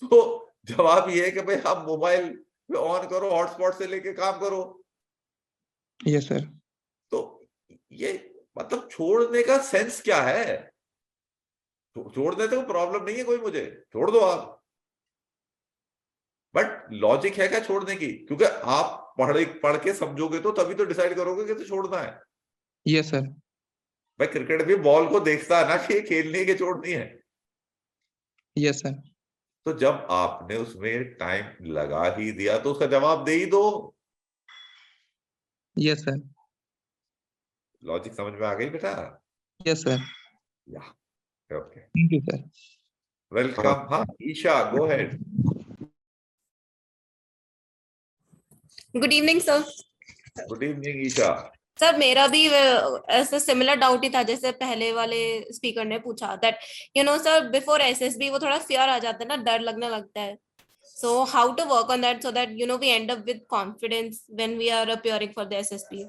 तो जवाब ये है कि भाई आप मोबाइल पे ऑन करो, हॉटस्पॉट से लेके काम करो। Yes, sir. तो ये मतलब छोड़ने का सेंस क्या है? छोड़ देते हो, प्रॉब्लम नहीं है कोई, मुझे छोड़ दो आप, बट लॉजिक है क्या छोड़ने की? क्योंकि आप पढ़ के समझोगे तो तभी तो डिसाइड करोगे कि तो छोड़ना है। Yes, sir. भाई क्रिकेट भी बॉल को देखता है ना कि ये खेलनी है कि छोड़नी है। Yes, sir. तो जब आपने उसमें टाइम लगा ही दिया तो उसका जवाब दे ही दो। Yes, sir. लॉजिक समझ में आ गई बेटा? Yes, sir. Yeah okay, Thank you, sir. Welcome. हाँ Isha, go ahead. Good evening sir. Good evening Isha. Sir मेरा भी ऐसा सिमिलर डाउट ही था जैसे पहले वाले स्पीकर ने पूछा, दैट सर बिफोर एसएसबी वो थोड़ा फियर आ जाता है ना, डर लगने लगता है। So how to work on that so that we end up with confidence when we are appearing for the SSB?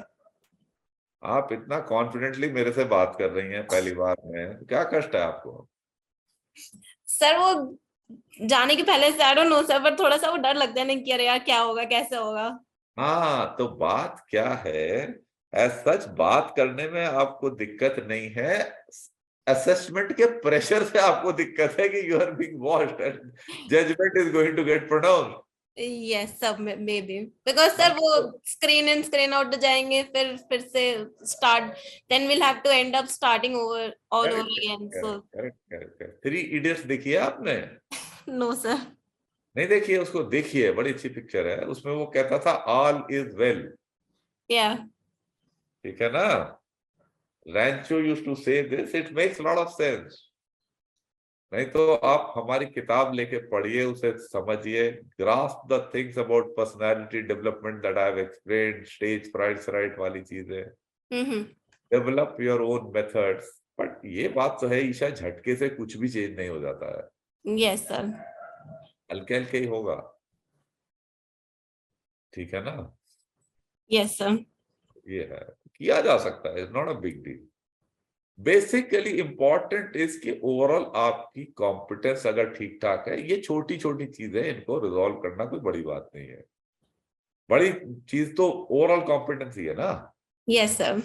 आप इतना कॉन्फिडेंटली मेरे से बात कर रही हैं पहली बार में, तो क्या कष्ट है आपको? सर वो जाने के पहले से आई डोंट नो सर, पर थोड़ा सा वो डर लगता है ना कि अरे यार क्या होगा, कैसे होगा। हाँ, तो बात क्या है, एज सच बात करने में आपको दिक्कत नहीं है, असेसमेंट के प्रेशर से आपको दिक्कत है कि you are being watched and judgement is going to get pronounced. Yes सब मे बी बिकॉज सर वो स्क्रीन इन स्क्रीन आउट जाएंगे, फिर से start, then will have to end up starting over all over again. So correct. Three idiots देखी है आपने? No sir. नहीं देखिए, उसको देखिए, बड़ी अच्छी पिक्चर है। उसमें वो कहता था ऑल इज वेल, या ठीक है ना? रैंचो यूज्ड टू से this, it makes lot of sense. नहीं तो आप हमारी किताब लेके पढ़िए, उसे समझिए, grasp the things about personality development that I have explained, stage fright right वाली चीजें, develop your own methods. But ये बात तो है ईशा, झटके से कुछ भी चेंज नहीं हो जाता है। Yes sir. हल्के हल्के ही होगा, ठीक है ना? Yes sir. ये है, किया जा सकता है, it's not a big deal. Basically important is कि ओवरऑल आपकी कॉम्पिटेंस अगर ठीक ठाक है, ये छोटी छोटी चीजें, इनको रिजॉल्व करना कोई बड़ी बात नहीं है। बड़ी चीज तो ओवरऑल कॉम्पिटेंस ही है ना। Yes sir.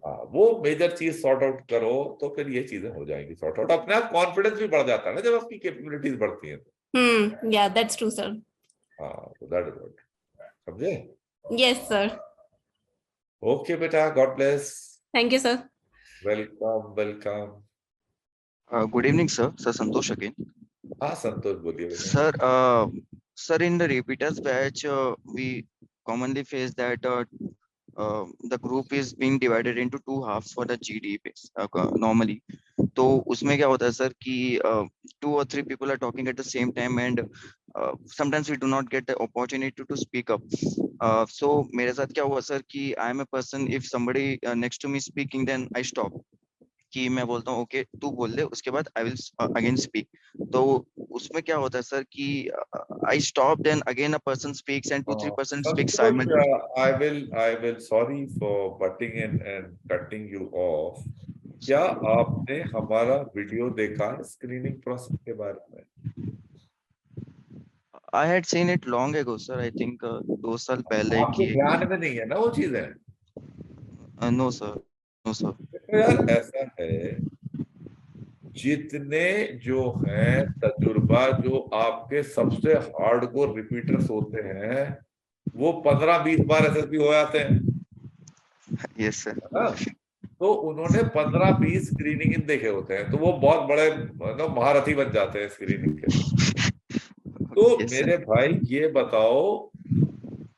हाँ, वो मेजर चीज सॉर्ट आउट करो तो फिर ये चीजें हो जाएंगी सॉर्ट आउट। अपने आप कॉन्फिडेंस भी बढ़ जाता है ना जब आपकी कैपेबिलिटीज बढ़ती हैं तो। या दैट्स ट्रू सर। हाँ, तो दैट इज गुड, समझे? Yes sir. ओके बेटा, God bless. Thank you sir. Welcome welcome. Good evening sir Santosh again. हाँ संतोष, बोलिए बेटा। Sir, in the repeaters batch, we commonly face that the group is being divided into two halves for the GD base normally. तो उसमें क्या होता है sir कि 2 or 3 people are talking at the same time and sometimes we do not get the opportunity to speak up. So मेरे साथ क्या हुआ सर कि I am a person, if somebody next to me speaking then I stop. कि मैं बोलता हूँ okay तू बोल ले, उसके बाद आई विल अगेन स्पीक। तो उसमें क्या होता है सर कि I stop, then again a person speaks and 2-3 person speak simultaneously. I will sorry for butting in and cutting you off. क्या आपने हमारा वीडियो देखा है स्क्रीनिंग प्रोसेस के बारे में? I had seen it long ago sir, I think 2 साल पहले आपके की। ध्यान में नहीं है ना वो चीजें? No sir, no sir. देखो यार, ऐसा है, जितने जो हैं तजुर्बा, जो आपके सबसे हार्डकोर रिपीटर्स होते हैं, वो 15-20 बार एसएसबी हो जाते हैं। Yes sir. है ना? तो उन्होंने 15-20 स्क्रीनिंग इन देखे होते हैं, तो वो बहुत बड़े महारथी बन जाते हैं स्क्रीनिंग के। तो मेरे भाई ये बताओ,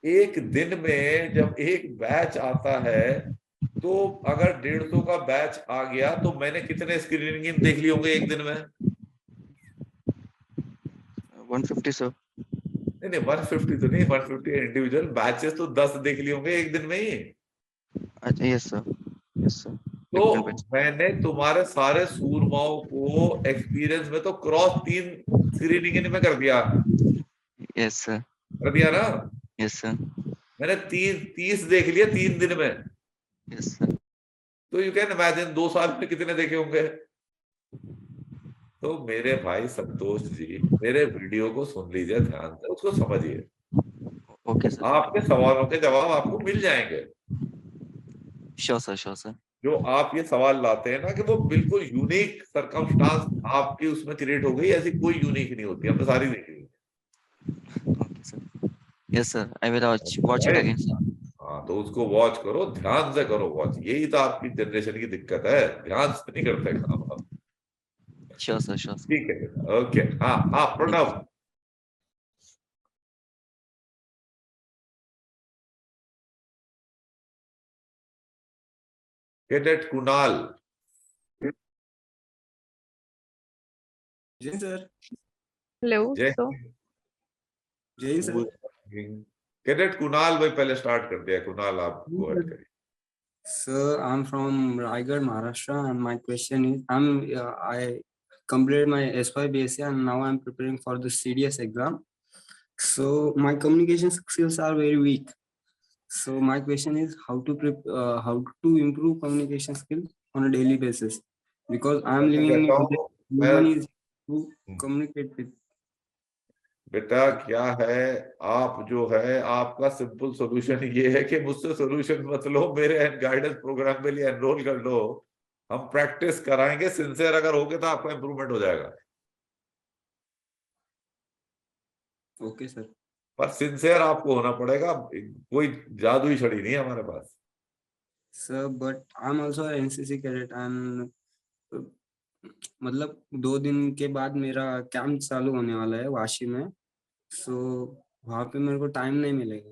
एक दिन में जब एक बैच आता है, तो अगर 150 का बैच आ गया तो मैंने कितने स्क्रीनिंग इन देख लिए होंगे एक दिन में? 150 सर। नहीं 150 तो नहीं, 150 इंडिविजुअल बैचेस तो 10 देख लिए होंगे एक दिन में ही। अच्छा यस सर, यस सर। तो मैंने तुम्हारे सारे सूरमाओं को एक्सपीरियंस में तो क्रॉस 3 स्क्रीनिंग इन में कर दिया। Yes sir. कर दिया ना? Yes sir. मैंने 30 देख लिया 3 दिन में। Yes sir. तो यू कैन इमेजिन 2 साल में कितने देखे होंगे। तो मेरे भाई संतोष जी, मेरे वीडियो को सुन लीजिए ध्यान से, उसको समझिए। Okay sir. आपके सवालों के जवाब आपको मिल जाएंगे। Sure sir, sure sir. जो आप ये सवाल लाते हैं ना कि वो बिल्कुल यूनिक सरकमस्टांस आपकी उसमें क्रिएट हो गई, ऐसी कोई यूनिक नहीं होती, हमने सारी देखी हुई। Okay sir. Yes sir, I will watch it again sir. हाँ, तो उसको वॉच करो, ध्यान से करो वॉच। यही तो आपकी जनरेशन की दिक्कत है, ध्यान से नहीं करते काम आप। Sure sir, sure sir. ठीक है, ओके। हाँ हाँ, प्रणव। कैडेट कुणाल। जय सर। हेलो जय सर। जय सर। कैडेट कुणाल भाई पहले स्टार्ट कर दिया। कुणाल आप गो अहेड करिए। Sir, I'm from Raigad, Maharashtra, and my question is, I completed my S5 BSc and now I'm preparing for the CDS exam. So my communication skills are very weak. So my question is how to improve communication skills on a daily basis, because I'm living in India. No one is to communicate with. बेटा क्या है, आप जो है, आपका simple solution ये है कि मुझसे सॉल्यूशन मत लो, मेरे गाइडेंस प्रोग्राम के लिए एनरोल कर लो। हम प्रैक्टिस कराएंगे, सिंसियर अगर होगे तो आपका इंप्रूवमेंट हो जाएगा। Okay sir. पर सिंसियर आपको होना पड़ेगा, कोई जादुई छड़ी नहीं है हमारे पास। Sir, but I'm also an NCC cadet and मतलब 2 दिन के बाद मेरा कैंप चालू होने वाला है वाशी में। सो वहाँ पे मेरे को टाइम नहीं मिलेगा,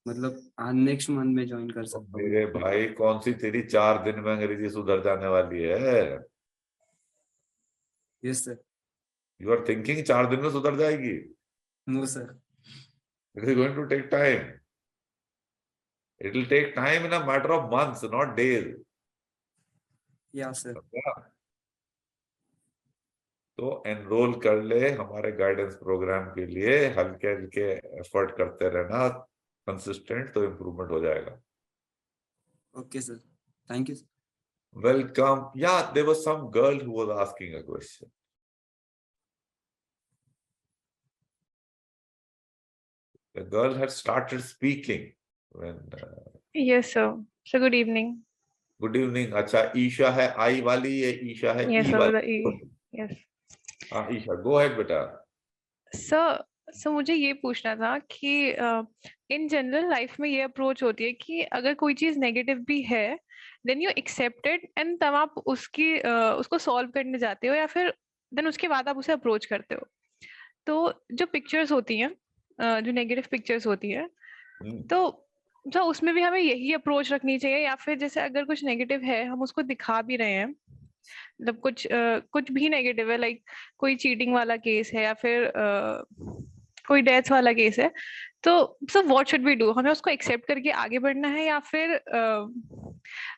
मतलब आज नेक्स्ट मंथ में ज्वाइन कर सकता हूँ। मेरे भाई कौन सी तेरी 4 दिन में अंग्रेजी सुधर जाने वाली है? Yes sir. You are thinking 4 दिन में सुधर जाएगी? No sir. It is going to take time. It will take time in a matter of months, not days. Yeah sir. तो एनरोल कर ले हमारे गाइडेंस प्रोग्राम के लिए, हल्के हल्के एफर्ट करते रहना, कंसिस्टेंट, तो इम्प्रूवमेंट हो जाएगा। Okay sir, thank you. Welcome. Yeah there was some girl who was asking a question. The girl had started speaking when Yes sir. So good evening. good evening। अच्छा, ईशा है आई वाली, ये ईशा है Yes ई sir. वाली? Yes. हाँ Isha, go ahead बेटा। Sir मुझे ये पूछना था कि इन जनरल लाइफ में ये अप्रोच होती है कि अगर कोई चीज नेगेटिव भी है then you accept it and तब आप उसको सॉल्व करने जाते हो, या फिर देन उसके बाद आप उसे अप्रोच करते हो। तो जो पिक्चर्स होती हैं, जो नेगेटिव पिक्चर्स होती है, तो उसमें भी हमें यही अप्रोच रखनी चाहिए, या फिर जैसे अगर कुछ नेगेटिव है हम उसको दिखा भी रहे हैं, मतलब कुछ भी नेगेटिव है, लाइक कोई चीटिंग वाला केस है या फिर कोई डेथ वाला केस है, तो so what should we do? हमें उसको एक्सेप्ट करके आगे बढ़ना है, या फिर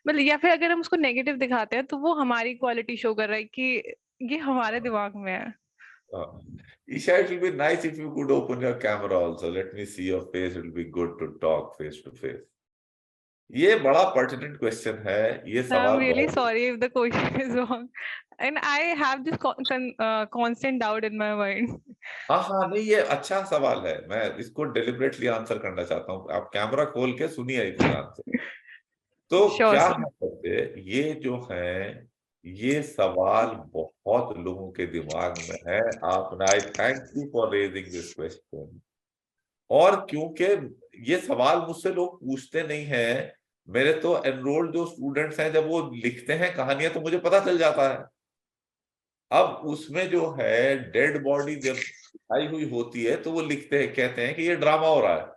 मतलब या फिर अगर हम उसको नेगेटिव दिखाते हैं तो वो हमारी क्वालिटी शो कर रहा है कि ये हमारे दिमाग में है। Isha, it will be nice if you could open your camera also. Let me see your face. It will be good to talk face to face. ये बड़ा पर्टिनेंट क्वेश्चन है, ये I'm सवाल really बहुत। sorry if the question is wrong, and I have this constant doubt in my mind. हाँ हाँ, नहीं ये अच्छा सवाल है, मैं इसको डेलिबरेटली आंसर करना चाहता हूँ। आप कैमरा खोल के सुनिए इत्मीनान से। तो Sure, क्या sir. है करते, ये जो है, ये सवाल बहुत लोगों के दिमाग में है। आपने, आई thank you for raising this question. और क्योंकि ये सवाल मुझसे लोग पूछते नहीं हैं, मेरे तो एनरोल्ड जो स्टूडेंट्स हैं, जब वो लिखते हैं कहानियां तो मुझे पता चल जाता है। अब उसमें जो है डेड बॉडी जब दिखाई हुई होती है तो वो लिखते हैं, कहते हैं कि ये ड्रामा हो रहा है,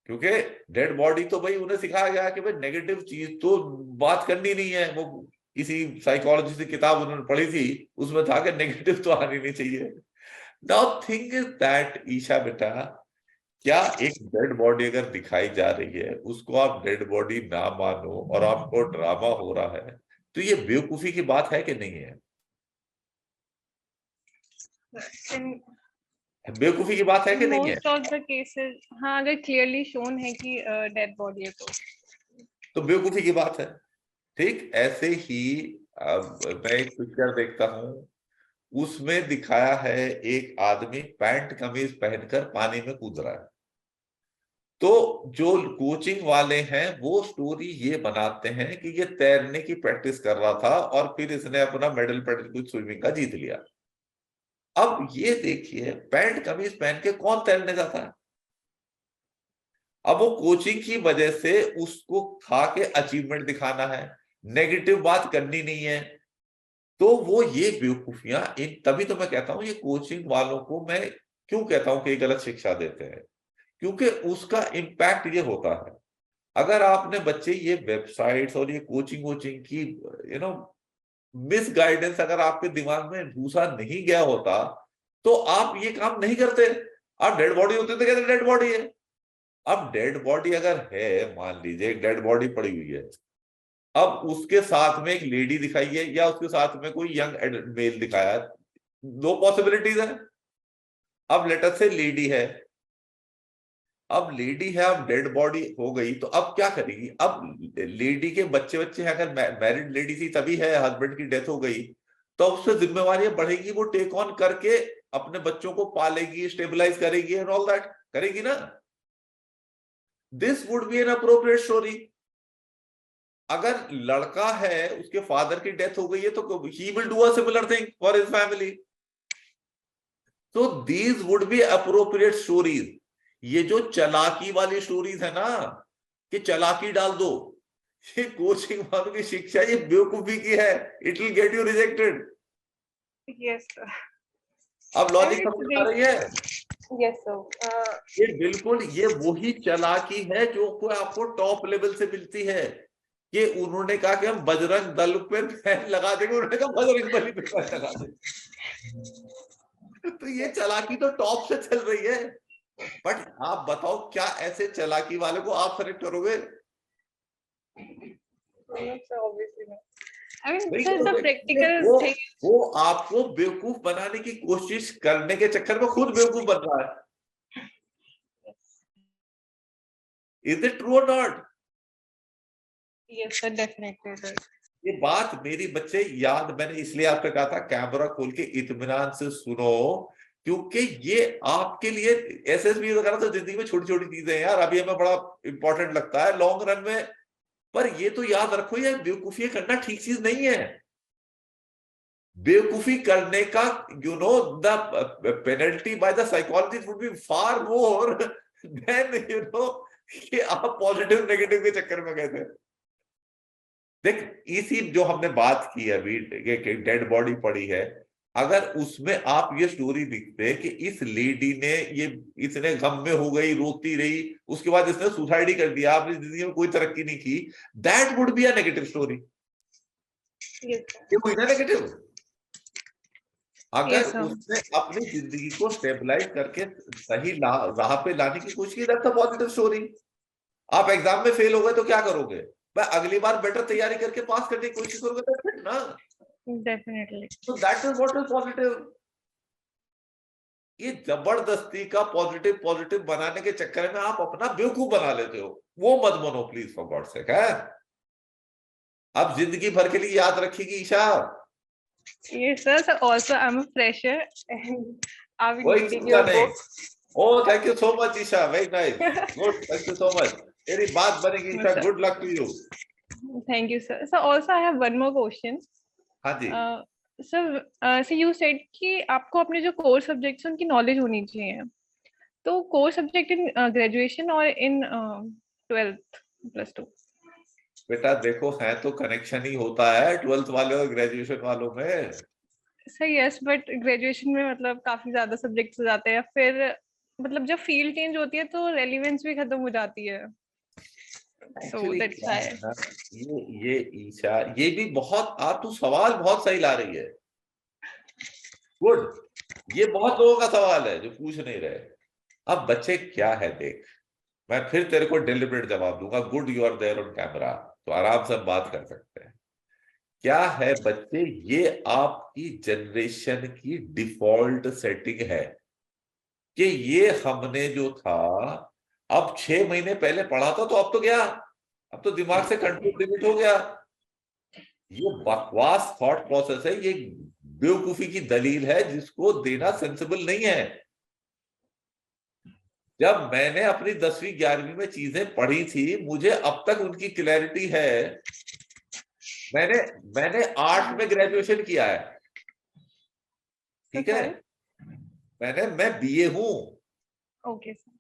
क्योंकि डेड बॉडी तो भाई उन्हें सिखाया गया कि भाई नेगेटिव चीज तो बात करनी नहीं है। वो किसी साइकोलॉजी की किताब उन्होंने पढ़ी थी, उसमें था कि नेगेटिव तो आनी नहीं चाहिए। Now thing is that Isha बेटा, क्या एक डेड बॉडी अगर दिखाई जा रही है, उसको आप डेड बॉडी ना मानो और आपको ड्रामा हो रहा है, तो ये बेवकूफी की बात है कि नहीं है? बेवकूफी की बात है कि नहीं है? मोस्ट ऑफ द केसेस, हाँ, अगर क्लियरली शोन है कि डेड बॉडी है तो बेवकूफी की बात है। ठीक ऐसे ही अब मैं एक पिक्चर देखता हूँ, उसमें दिखाया है एक आदमी पैंट कमीज पहनकर पानी में कूद रहा है। तो जो कोचिंग वाले हैं वो स्टोरी ये बनाते हैं कि ये तैरने की प्रैक्टिस कर रहा था और फिर इसने अपना मेडल कुछ स्विमिंग का जीत लिया। अब ये देखिए, पैंट कमीज पहन के कौन तैरने जाता है? अब वो कोचिंग की वजह से उसको खा के अचीवमेंट दिखाना है, नेगेटिव बात करनी नहीं है। तो वो ये बेवकूफियां इन, तभी तो मैं कहता हूं ये कोचिंग वालों को मैं क्यों कहता हूं कि गलत शिक्षा देते हैं, क्योंकि उसका इम्पैक्ट ये होता है। अगर आपने बच्चे ये वेबसाइट्स और ये कोचिंग वोचिंग की मिस गाइडेंस अगर आपके दिमाग में घुसा नहीं गया होता तो आप ये काम नहीं करते। आप डेड बॉडी होते तो कहते डेड बॉडी है। अब डेड बॉडी अगर है, मान लीजिए एक डेड बॉडी पड़ी हुई है, अब उसके साथ में एक लेडी दिखाई है या उसके साथ में कोई यंग मेल दिखाया है, दो पॉसिबिलिटीज है। अब लेटर से लेडी है, अब लेडी है, अब डेड बॉडी हो गई तो अब क्या करेगी? अब लेडी के बच्चे हैं, अगर मैरिड लेडी थी तभी है, हस्बैंड की डेथ हो गई तो अब उससे जिम्मेवारियां बढ़ेगी, वो टेक ऑन करके अपने बच्चों को पालेगी, स्टेबलाइज करेगी एंड ऑल दैट, करेगी ना। This would be an appropriate story. अगर लड़का है, उसके फादर की डेथ हो गई है तो he will do a similar thing for his family. तो these would be appropriate stories. ये जो चालाकी वाली स्टोरीज है ना, कि चालाकी डाल दो, ये कोचिंग वालों की शिक्षा ये बेवकूफी की है। It will get you rejected. Yes sir. अब लॉजिक समझ आ रही है? Yes sir. ये बिल्कुल ये वही चालाकी है जो को आपको टॉप लेवल से मिलती है, कि उन्होंने कहा कि हम बजरंग दल पे फैन लगा देंगे, उन्होंने कहा बजरंग बली पे फैन लगा देंगे। तो ये चालाकी तो टॉप से चल रही है। बट आप बताओ, क्या ऐसे चालाकी वाले को आप सेलेक्ट करोगे? वो आपको बेवकूफ बनाने की कोशिश करने के चक्कर में खुद बेवकूफ बन रहा है। इज इट ट्रू और नॉट? Yes sir, definitely. ये बात मेरी बच्चे याद, मैंने इसलिए आपको कहा था कैमरा खोल के इत्मीनान से सुनो, क्योंकि ये आपके लिए एसएसबी वगैरह तो जिंदगी में छोटी छोटी चीजें हैं यार, अभी हमें बड़ा इंपॉर्टेंट लगता है लॉन्ग रन में, पर ये तो याद रखो ये बेवकूफी करना ठीक चीज नहीं है। बेवकूफी करने का the penalty by the psychology would be far more than कि आप पॉजिटिव नेगेटिव के चक्कर में गए थे। देख, इसी जो हमने बात की अभी, डेड बॉडी पड़ी है, अगर उसमें आप ये स्टोरी लिखते कि इस लेडी ने ये इतने गम में हो गई, रोती रही, उसके बाद इसने सुसाइड ही कर दिया, आपने जिंदगी में कोई तरक्की नहीं की, that would be a negative story. ये कोई ना नेगेटिव। अगर उसने अपनी जिंदगी को स्टेबलाइज करके सही राह पे लाने की कोशिश की, दैट्स अ पॉजिटिव स्टोरी। आप एग्जाम में फेल हो गए तो क्या करोगे? मैं अगली बार बेटर तैयारी करके पास करने की कोशिश करोगे, दैट्स इट ना। Definitely. So that is what is positive. ये जबरदस्ती का पॉजिटिव बनाने के चक्कर में आप अपना बेवकूफ बना लेते हो, वो मत बनो प्लीज, फॉर गॉड सेक। है अब जिंदगी भर के लिए याद रखिएगी Isha. Yes sir, so also I'm a fresher and I'll be कोई reading चिंता your नहीं। book. Oh, thank you so much Isha, very nice, good, thank you so much. मेरी बात बनेगी Isha, good luck to you. Thank you sir. So also I have one more question. हाँ जी। So you said कि आपको अपने जो core subjects हैं उनकी नॉलेज होनी चाहिए, तो कोर सब्जेक्ट इन ग्रेजुएशन और इन 12th +2? बेटा देखो, है तो कनेक्शन ही होता है 12th वाले और ग्रेजुएशन वालों में। सही, यस, बट ग्रेजुएशन में मतलब काफी ज्यादा सब्जेक्ट्स हो जाते हैं, फिर मतलब जब फील्ड चेंज होती है तो रेलेवेंस भी खत्म हो जाती है। So that's why. ये ईशा, ये भी बहुत, आप तो सवाल बहुत सही ला रही है, गुड। ये बहुत लोगों का सवाल है जो पूछ नहीं रहे। अब बच्चे क्या है, देख, मैं फिर तेरे को डिलिबरेट जवाब दूंगा, good you are there on camera, तो आराम से बात कर सकते हैं। क्या है बच्चे, ये आपकी जनरेशन की डिफॉल्ट सेटिंग है। कि ये हमने जो था अब 6 महीने पहले पढ़ा था, तो अब तो गया, अब तो दिमाग से कंट्रोल लिमिट हो गया। ये बकवास थॉट प्रोसेस है, ये बेवकूफी की दलील है जिसको देना सेंसिबल नहीं है। जब मैंने अपनी 10वीं 11वीं में चीजें पढ़ी थी, मुझे अब तक उनकी क्लैरिटी है। मैंने आर्ट में ग्रेजुएशन किया है, ठीक है, मैं बीए हूं, ओके सर।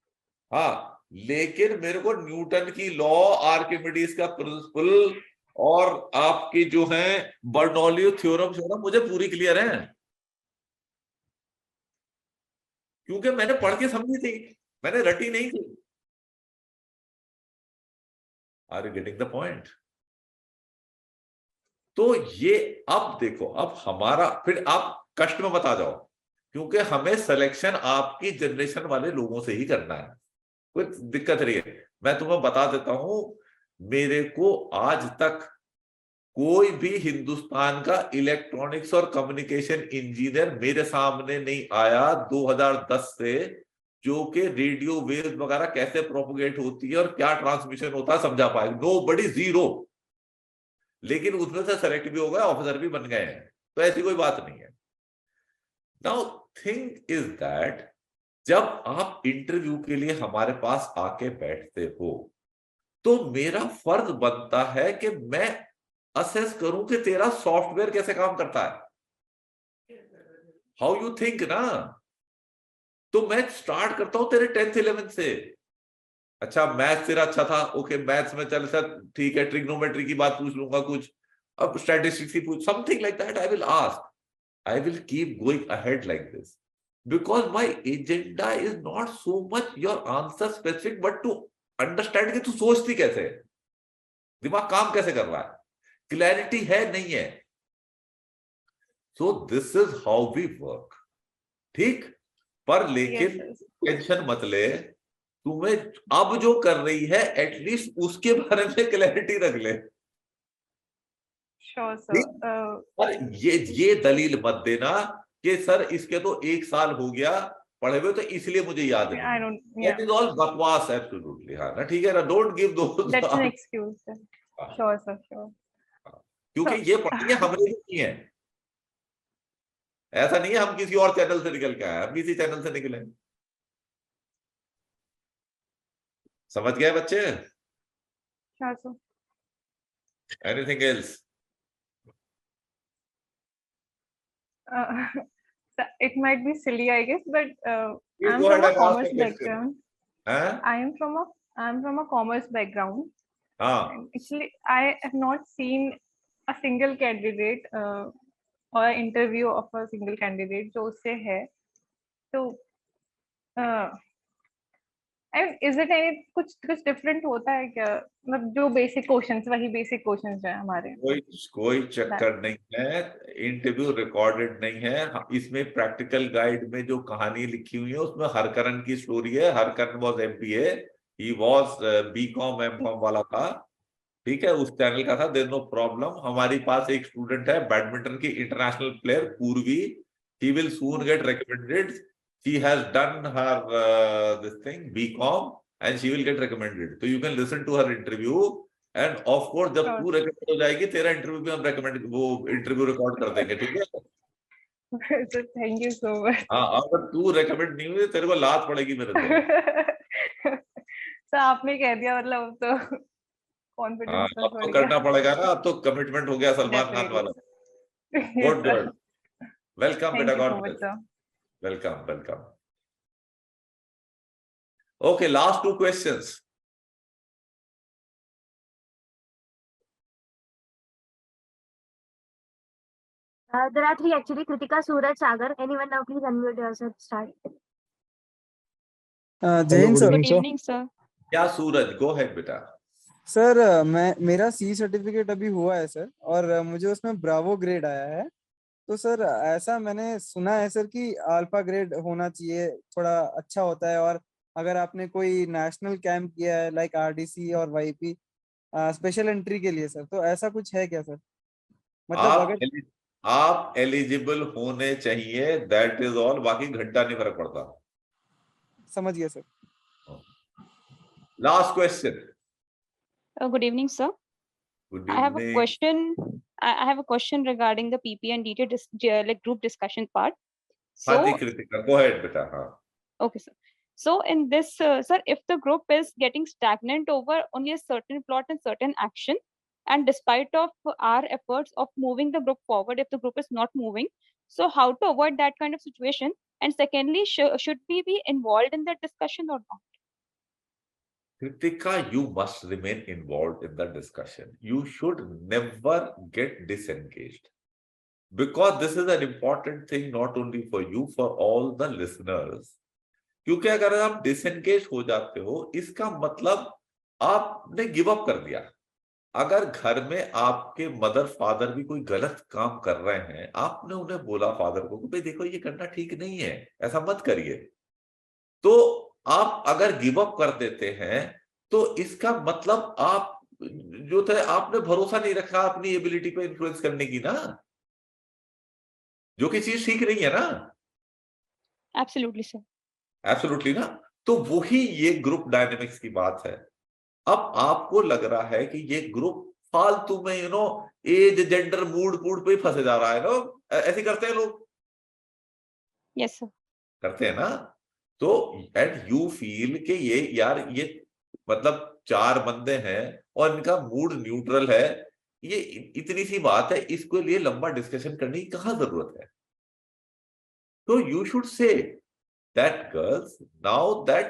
हाँ, लेकिन मेरे को न्यूटन की लॉ, आर्किमिडीज का प्रिंसिपल और आपकी जो है बर्नौली थ्योरम्स है ना, मुझे पूरी क्लियर है, क्योंकि मैंने पढ़ के समझी थी, मैंने रटी नहीं थी। Are you getting the point? तो ये अब देखो, अब हमारा फिर आप कष्ट में मत आ जाओ, क्योंकि हमें सिलेक्शन आपकी जनरेशन वाले लोगों से ही करना है, कोई दिक्कत नहीं है। मैं तुम्हें बता देता हूं, मेरे को आज तक कोई भी हिंदुस्तान का इलेक्ट्रॉनिक्स और कम्युनिकेशन इंजीनियर मेरे सामने नहीं आया 2010 से, जो कि रेडियो वेव्स वगैरह कैसे प्रोपोगेट होती है और क्या ट्रांसमिशन होता है समझा पाए। Nobody, zero. लेकिन उसमें से सेलेक्ट भी हो गए, ऑफिसर भी बन गए हैं, तो ऐसी कोई बात नहीं है। नाउ थिंग इज दैट जब आप इंटरव्यू के लिए हमारे पास आके बैठते हो, तो मेरा फर्ज बनता है कि मैं असेस करूं कि तेरा सॉफ्टवेयर कैसे काम करता है, हाउ यू थिंक ना। तो मैं स्टार्ट करता हूं तेरे 10th 11th से। अच्छा, मैथ्स तेरा अच्छा था, ओके, मैथ्स में चल सर ठीक है, ट्रिग्नोमेट्री की बात पूछ लूंगा कुछ, अब स्टैटिस्टिक्स की पूछ, something like that I will ask, I will keep going ahead like this, because my agenda is not so much your answer specific, but to understand कि तू सोचती कैसे है, दिमाग काम कैसे कर रहा है, क्लैरिटी है नहीं है। So this is how we work, ठीक। पर लेकिन टेंशन मत ले, तुम्हें अब जो कर रही है एटलीस्ट उसके बारे में क्लैरिटी रख ले। Sure sir. पर ये दलील मत देना कि सर इसके तो 1 साल हो गया पढ़े हुए, तो इसलिए मुझे याद नहीं। I don't, that is all बकवास, एब्सोल्युटली। हाँ ना, ठीक है ना, don't give those, that's an excuse sir. Sure sir, sure. क्योंकि ये पढ़ी है हमने नहीं है, ऐसा नहीं है हम किसी और चैनल से निकल के आए, हम किसी चैनल से निकले। समझ गए बच्चे? Sure sir. Anything else? It might be silly, I guess, but Please I'm go from ahead a and ask commerce the question. background. Huh? I'm from a commerce background. हाँ, Actually, I have not seen a single candidate or interview of a single candidate जो उससे है। तो is it any कुछ different होता है क्या? मतलब जो basic questions, वही basic questions जो है हमारे। कोई चक्कर नहीं है, इंटरव्यू रिकॉर्डेड नहीं है। इसमें प्रैक्टिकल गाइड में जो कहानी लिखी हुई है उसमें हरकरन की स्टोरी है। Harkaran was MBA, he was BCom MCom वाला था, ठीक है, उस चैनल का था, देयर नो प्रॉब्लम। हमारी पास एक स्टूडेंट है बैडमिंटन की international player Purvi, he will soon get recommended, she has done her this thing BCom and she will get recommended, तो you can listen to her interview. And of course जब तू recommend हो जाएगी, तेरा interview भी हम recommend, वो interview record कर देंगे, ठीक है। So thank you so much. हाँ, अगर तू रिकमेंड नहीं हुई तेरे को लात पड़ेगी मेरे से। सर आपने कह दिया, मतलब तो हाँ, कॉन्फिडेंस अब बढ़ तो गया। करना पड़ेगा ना, अब तो कमिटमेंट हो गया सलमान खान वाला। गुड गुड, वेलकम बेटा, Thank you so God much, bless, sir. Welcome welcome. Okay, last 2 questions. There are 3 actually. Kritika, Suraj, Sagar. Anyone now? Please unmute yourself. Start. जय Hind sir. Good evening, sir. क्या सूरज, go ahead बेटा। Sir मेरा C certificate अभी हुआ है sir, और मुझे उसमें ब्रावो ग्रेड आया है। तो सर ऐसा मैंने सुना है सर कि अल्फा ग्रेड होना चाहिए, थोड़ा अच्छा होता है। और अगर आपने कोई नेशनल कैंप किया है लाइक आरडीसी और वाईपी स्पेशल एंट्री के लिए सर, तो ऐसा कुछ है क्या सर? मतलब अगर आप एलिजिबल होने चाहिए, दैट इज ऑल, बाकी घंटा नहीं फर्क पड़ता। समझ गया sir. Last question. Good evening, sir. Good I have a evening. question. I have a question regarding the PP and DT like group discussion part. हाँ जी So, कृतिका, go ahead बेटा. हाँ. okay, sir. So in this, sir, if the group is getting stagnant over only a certain plot and certain action, and despite of our efforts of moving the group forward, if the group is not moving, so how to avoid that kind of situation? And secondly, should we be involved in that discussion or not? Kritika, you must remain involved in the discussion. You should never get disengaged. Because this is an important thing not only for you, for all the listeners. क्योंकि अगर आप disengage हो जाते हो, इसका मतलब आपने give up कर दिया. अगर घर में आपके मदर फादर भी कोई गलत काम कर रहे हैं, आपने उन्हें बोला फादर को कि भाई देखो ये करना ठीक नहीं है, ऐसा मत करिए, तो आप अगर गिव अप कर देते हैं तो इसका मतलब आप जो थे आपने भरोसा नहीं रखा अपनी एबिलिटी पे इन्फ्लुएंस करने की ना, जो कि चीज ठीक नहीं है ना. Absolutely, sir. एब्सोल्युटली ना. तो वही ये ग्रुप डायनेमिक्स की बात है. अब आपको लग रहा है कि ये ग्रुप फालतू में एज जेंडर मूड पे फंसे जा रहा है ना, ऐसे करते हैं लोग. Yes, sir. करते हैं ना. तो एंड यू फील कि ये यार ये मतलब 4 बंदे हैं और इनका मूड न्यूट्रल है, ये इतनी सी बात है, इसके लिए लंबा डिस्कशन करने की कहां जरूरत है. तो you should say that girls, now that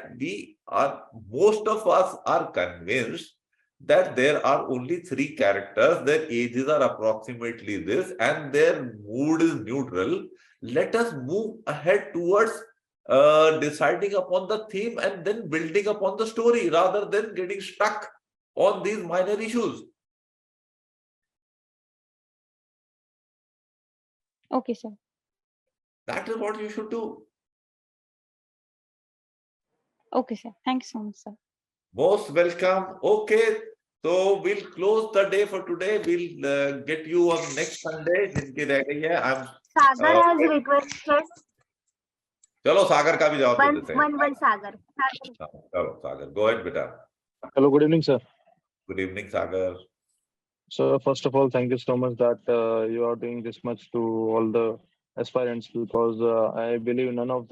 most of us are convinced that there are only 3 characters, their ages are approximately this and their mood is neutral, let us move ahead towards deciding upon the theme and then building upon the story rather than getting stuck on these minor issues. Okay, sir. That is what you should do. Okay, sir. Thank you so much, sir. Most welcome. Okay, so we'll close the day for today. We'll get you on next Sunday. जिनकी रह गई है. Sagar has requested. चलो सागर का भी जवाब दे देते हैं. One Sagar. चलो सागर, go ahead बेटा. Hello, good evening, sir. Good evening, Sagar. So first of all, thank you so much that you are doing this much to all the aspirants, because I believe none of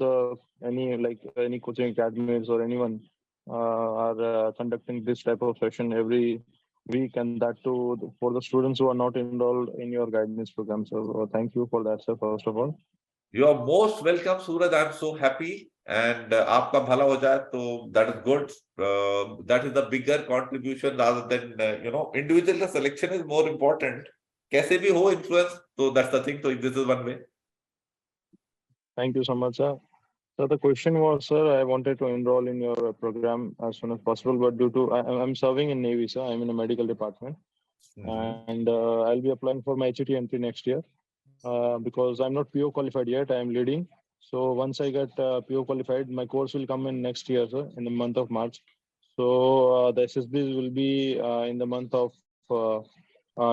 any coaching academies or anyone are conducting this type of session every week, and that too for the students who are not enrolled in your guidance program. So thank you for that, sir. First of all, you are most welcome, Suraj. I am so happy, and आपका भला हो जाए तो that is good. That is the bigger contribution rather than individual selection is more important. कैसे भी हो influence, so that's the thing. So this is one way. thank you so much, sir. So the question was, sir, I wanted to enroll in your program as soon as possible, but due to I'm serving in Navy, sir. I'm in a medical department, and I'll be applying for my HET entry next year because I'm not PO qualified yet. I'm leading. So once I get PO qualified, my course will come in next year, sir, in the month of March. So the SSBs will be in the month of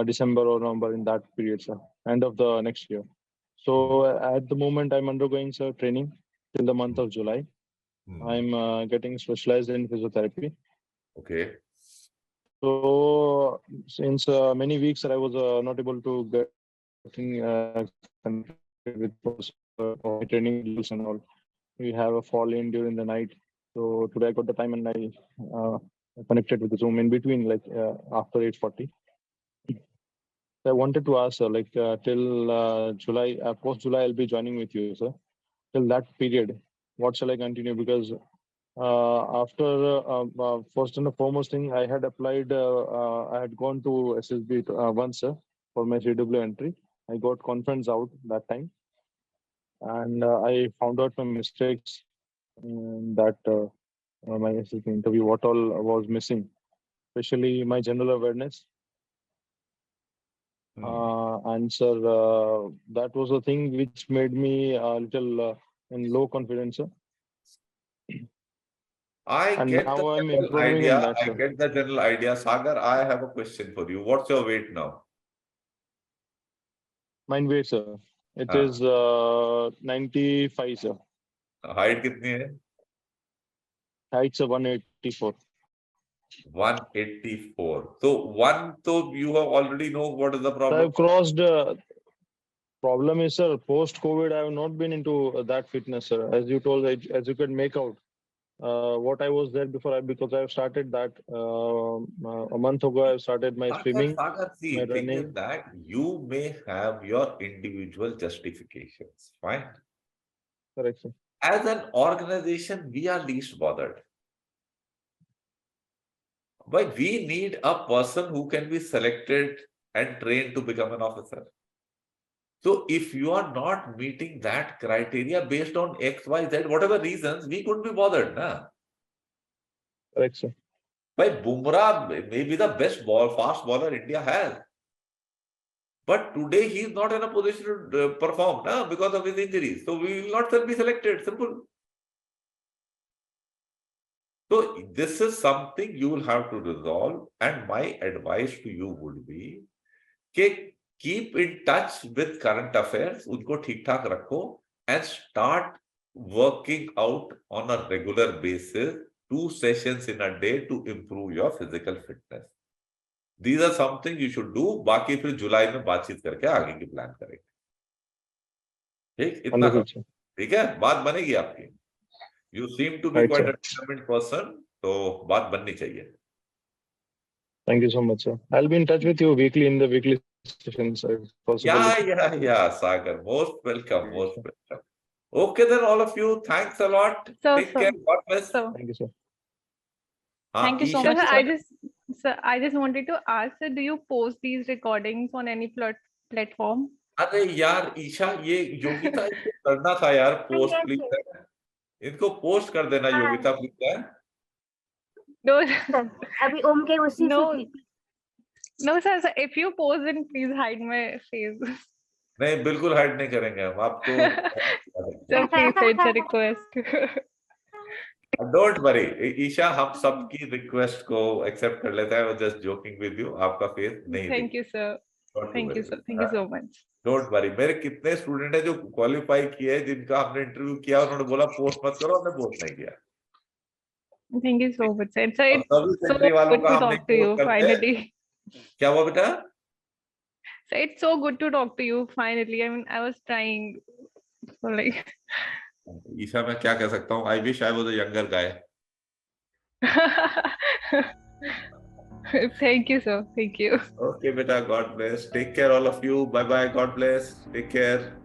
December or November, in that period, sir, end of the next year. So at the moment, I'm undergoing, sir, training till the month of July. I'm getting specialized in physiotherapy. Okay. So since many weeks, sir, I was not able to get with training rules and all. We have a fall in during the night. So today I got the time and I connected with the Zoom in between, after 8:40. I wanted to ask, sir, till July, post July, I'll be joining with you, sir. Till that period, what shall I continue? Because after first and the foremost thing, I had applied, I had gone to SSB once, sir, for my CW entry. I got conference out that time, and I found out my mistakes that my SSB interview, what all was missing, especially my general awareness. And sir, that was the thing which made me a little in low confidence, sir. I get the general idea. I get the general idea. Sagar, I have a question for you. What's your weight now? Mine weight, sir. It is 95, sir. Height कितनी है? It's a 184. 184. So one, so you have already know what is the So problem. I've crossed. Problem is, sir, post-COVID, I have not been into that fitness, sir. As you told, as you can make out, what I was there before, because I've started that a month ago. I've started my swimming, See, my thing is running. that you may have your individual justifications, fine. Correct, sir. As an organization, we are least bothered. But we need a person who can be selected and trained to become an officer. So if you are not meeting that criteria based on X, Y, Z, whatever reasons, we couldn't be bothered. Nah? Correct, sir. But Bumrah may be the best fast bowler India has. But today he is not in a position to perform because of his injuries. So we will not be selected. Simple. So this is something you will have to resolve. And my advice to you would be, keep in touch with current affairs, unko theek thak rakho, and start working out on a regular basis, 2 sessions in a day to improve your physical fitness. These are something you should do. बाकी फिर जुलाई में बातचीत करके आगे की plan करेंगे. ठीक, इतना करो. ठीक है, बात बनेगी आपकी. You seem to be quite a determined person, तो बात बननी चाहिए. Thank you so much, sir. I'll be in touch with you weekly in the weekly sessions. Yeah, Sagar. Most welcome, most welcome. Okay, then all of you, thanks a lot. Take care. God bless. Thank you, sir. Thank you so Isha, much. I just wanted to ask, sir, do you post these recordings on any platform? अरे यार ईशा, ये योगिता इसको करना था यार, post please. इनको post कर देना योगिता प्लीज. No, अभी ओम के उसी से. No, sir. If you post, then please hide my face. नहीं, बिल्कुल हाइड नहीं करेंगे हम आपको. Sir, please, it's a request. Don't worry Isha, हम सबकी रिक्वेस्ट को एक्सेप्ट कर लेते हैं. जस्ट जोकिंग विद यू, आपका फेस नहीं. Thank you, sir. Thank you, sir. Thank you so much. Don't worry. मेरे कितने स्टूडेंट हैं जो क्वालिफाई किए, जिनका हमने इंटरव्यू किया, उन्होंने बोला पोस्ट मत करो, हमने पोस्ट नहीं किया. Thank you so much sir. So it's so वालों good का to हमने talk to you finally. क्या हुआ बेटा? So it's so good to talk to you finally. I mean, I was trying for like. Isha, मैं क्या कह सकता हूँ? I wish I was a younger guy. Thank you, sir. Thank you. Okay, beta. God bless. Take care, all of you. Bye bye. God bless. Take care.